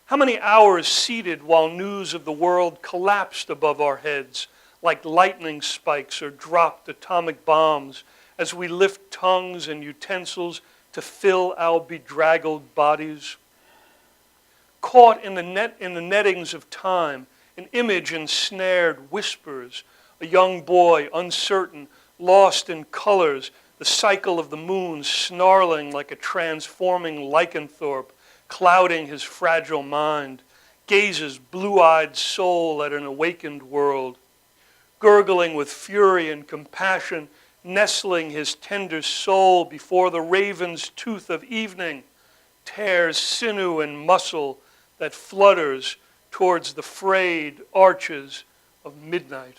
How many hours seated while news of the world collapsed above our heads like lightning spikes or dropped atomic bombs as we lift tongues and utensils to fill our bedraggled bodies? Caught in the nettings of time, an image ensnared whispers, a young boy uncertain, lost in colors, the cycle of the moon snarling like a transforming lycanthrope, clouding his fragile mind, gazes blue-eyed soul at an awakened world, gurgling with fury and compassion, nestling his tender soul before the raven's tooth of evening, tears sinew and muscle that flutters towards the frayed arches of midnight.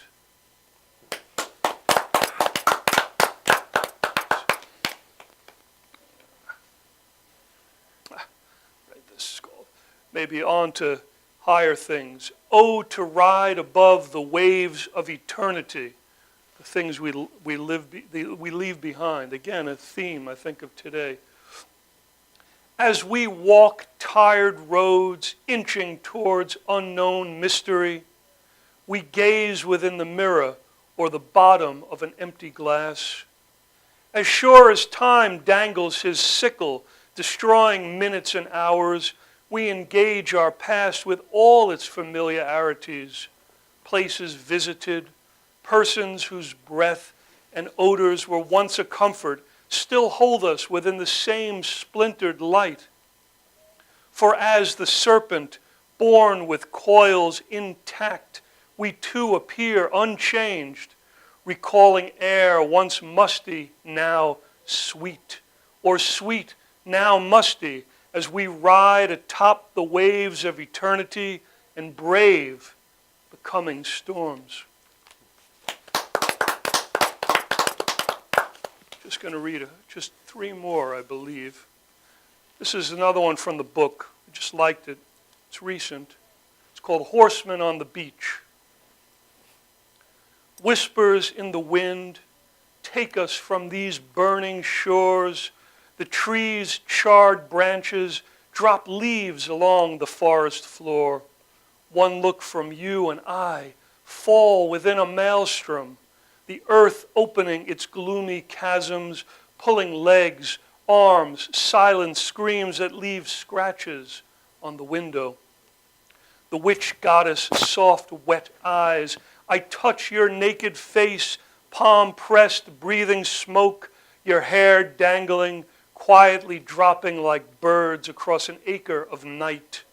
Maybe on to higher things. Oh, to ride above the waves of eternity, the things we leave behind. Again, a theme, I think, of today. As we walk tired roads, inching towards unknown mystery, we gaze within the mirror or the bottom of an empty glass. As sure as time dangles his sickle, destroying minutes and hours, we engage our past with all its familiarities, places visited, persons whose breath and odors were once a comfort still hold us within the same splintered light. For as the serpent born with coils intact, we too appear unchanged, recalling air once musty, now sweet, or sweet, now musty, as we ride atop the waves of eternity and brave the coming storms. Just going to read just 3 more, I believe. This is another one from the book. I just liked it. It's recent. It's called Horsemen on the Beach. Whispers in the wind, take us from these burning shores. The trees' charred branches drop leaves along the forest floor. One look from you and I fall within a maelstrom, the earth opening its gloomy chasms, pulling legs, arms, silent screams that leave scratches on the window. The witch goddess' soft, wet eyes, I touch your naked face, palm pressed, breathing smoke, your hair dangling, quietly dropping like birds across an acre of night.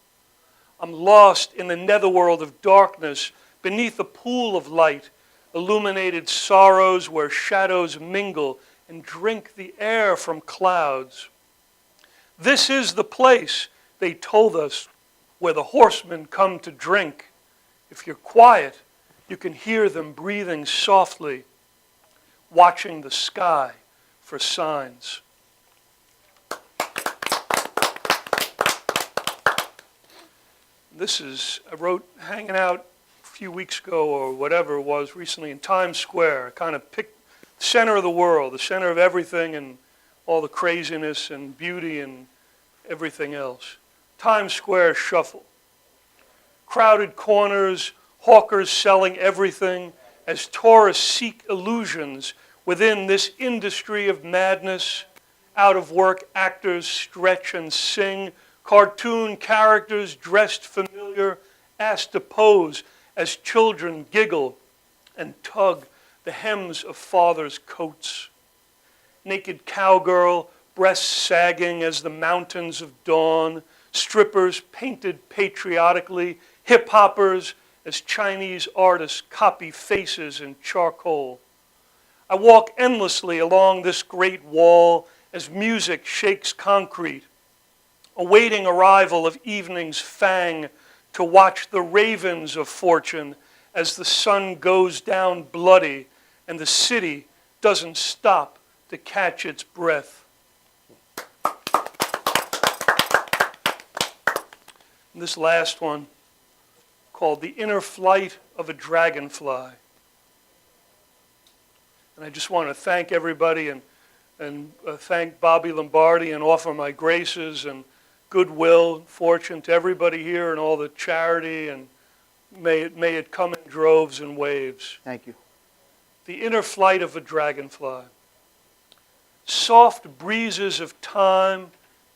I'm lost in the netherworld of darkness, beneath a pool of light, illuminated sorrows where shadows mingle and drink the air from clouds. This is the place, they told us, where the horsemen come to drink. If you're quiet, you can hear them breathing softly, watching the sky for signs. This is, I wrote hanging out a few weeks ago or whatever it was recently in Times Square. I kind of picked the center of the world, the center of everything and all the craziness and beauty and everything else. Times Square shuffle. Crowded corners, hawkers selling everything as tourists seek illusions within this industry of madness. Out-of-work actors stretch and sing. Cartoon characters dressed familiar asked to pose as children giggle and tug the hems of fathers' coats. Naked cowgirl, breasts sagging as the mountains of dawn. Strippers painted patriotically. Hip-hoppers as Chinese artists copy faces in charcoal. I walk endlessly along this great wall as music shakes concrete, awaiting arrival of evening's fang to watch the ravens of fortune as the sun goes down bloody and the city doesn't stop to catch its breath. And this last one, called The Inner Flight of a Dragonfly. And I just want to thank everybody and thank Bobby Lombardi and offer my graces and goodwill, fortune to everybody here and all the charity, and may it come in droves and waves. Thank you. The Inner Flight of a Dragonfly. Soft breezes of time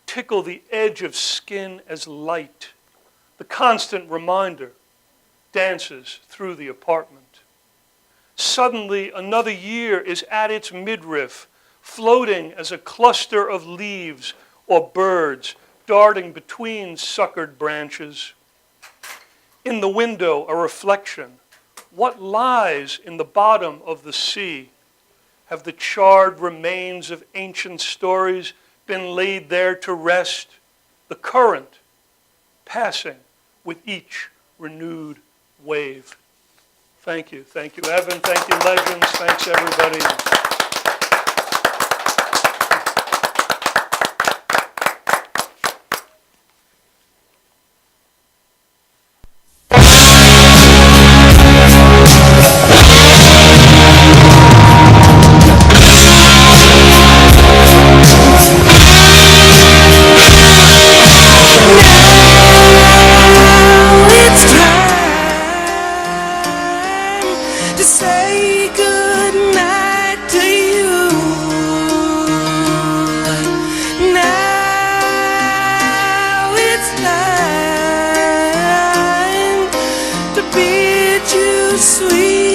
tickle the edge of skin as light. The constant reminder dances through the apartment. Suddenly, another year is at its midriff, floating as a cluster of leaves or birds darting between suckered branches. In the window, a reflection. What lies in the bottom of the sea? Have the charred remains of ancient stories been laid there to rest? The current passing with each renewed wave. Thank you. Thank you, Evan. Thank you, Legends. Thanks, everybody. To say goodnight to you. Now it's time to bid you sweet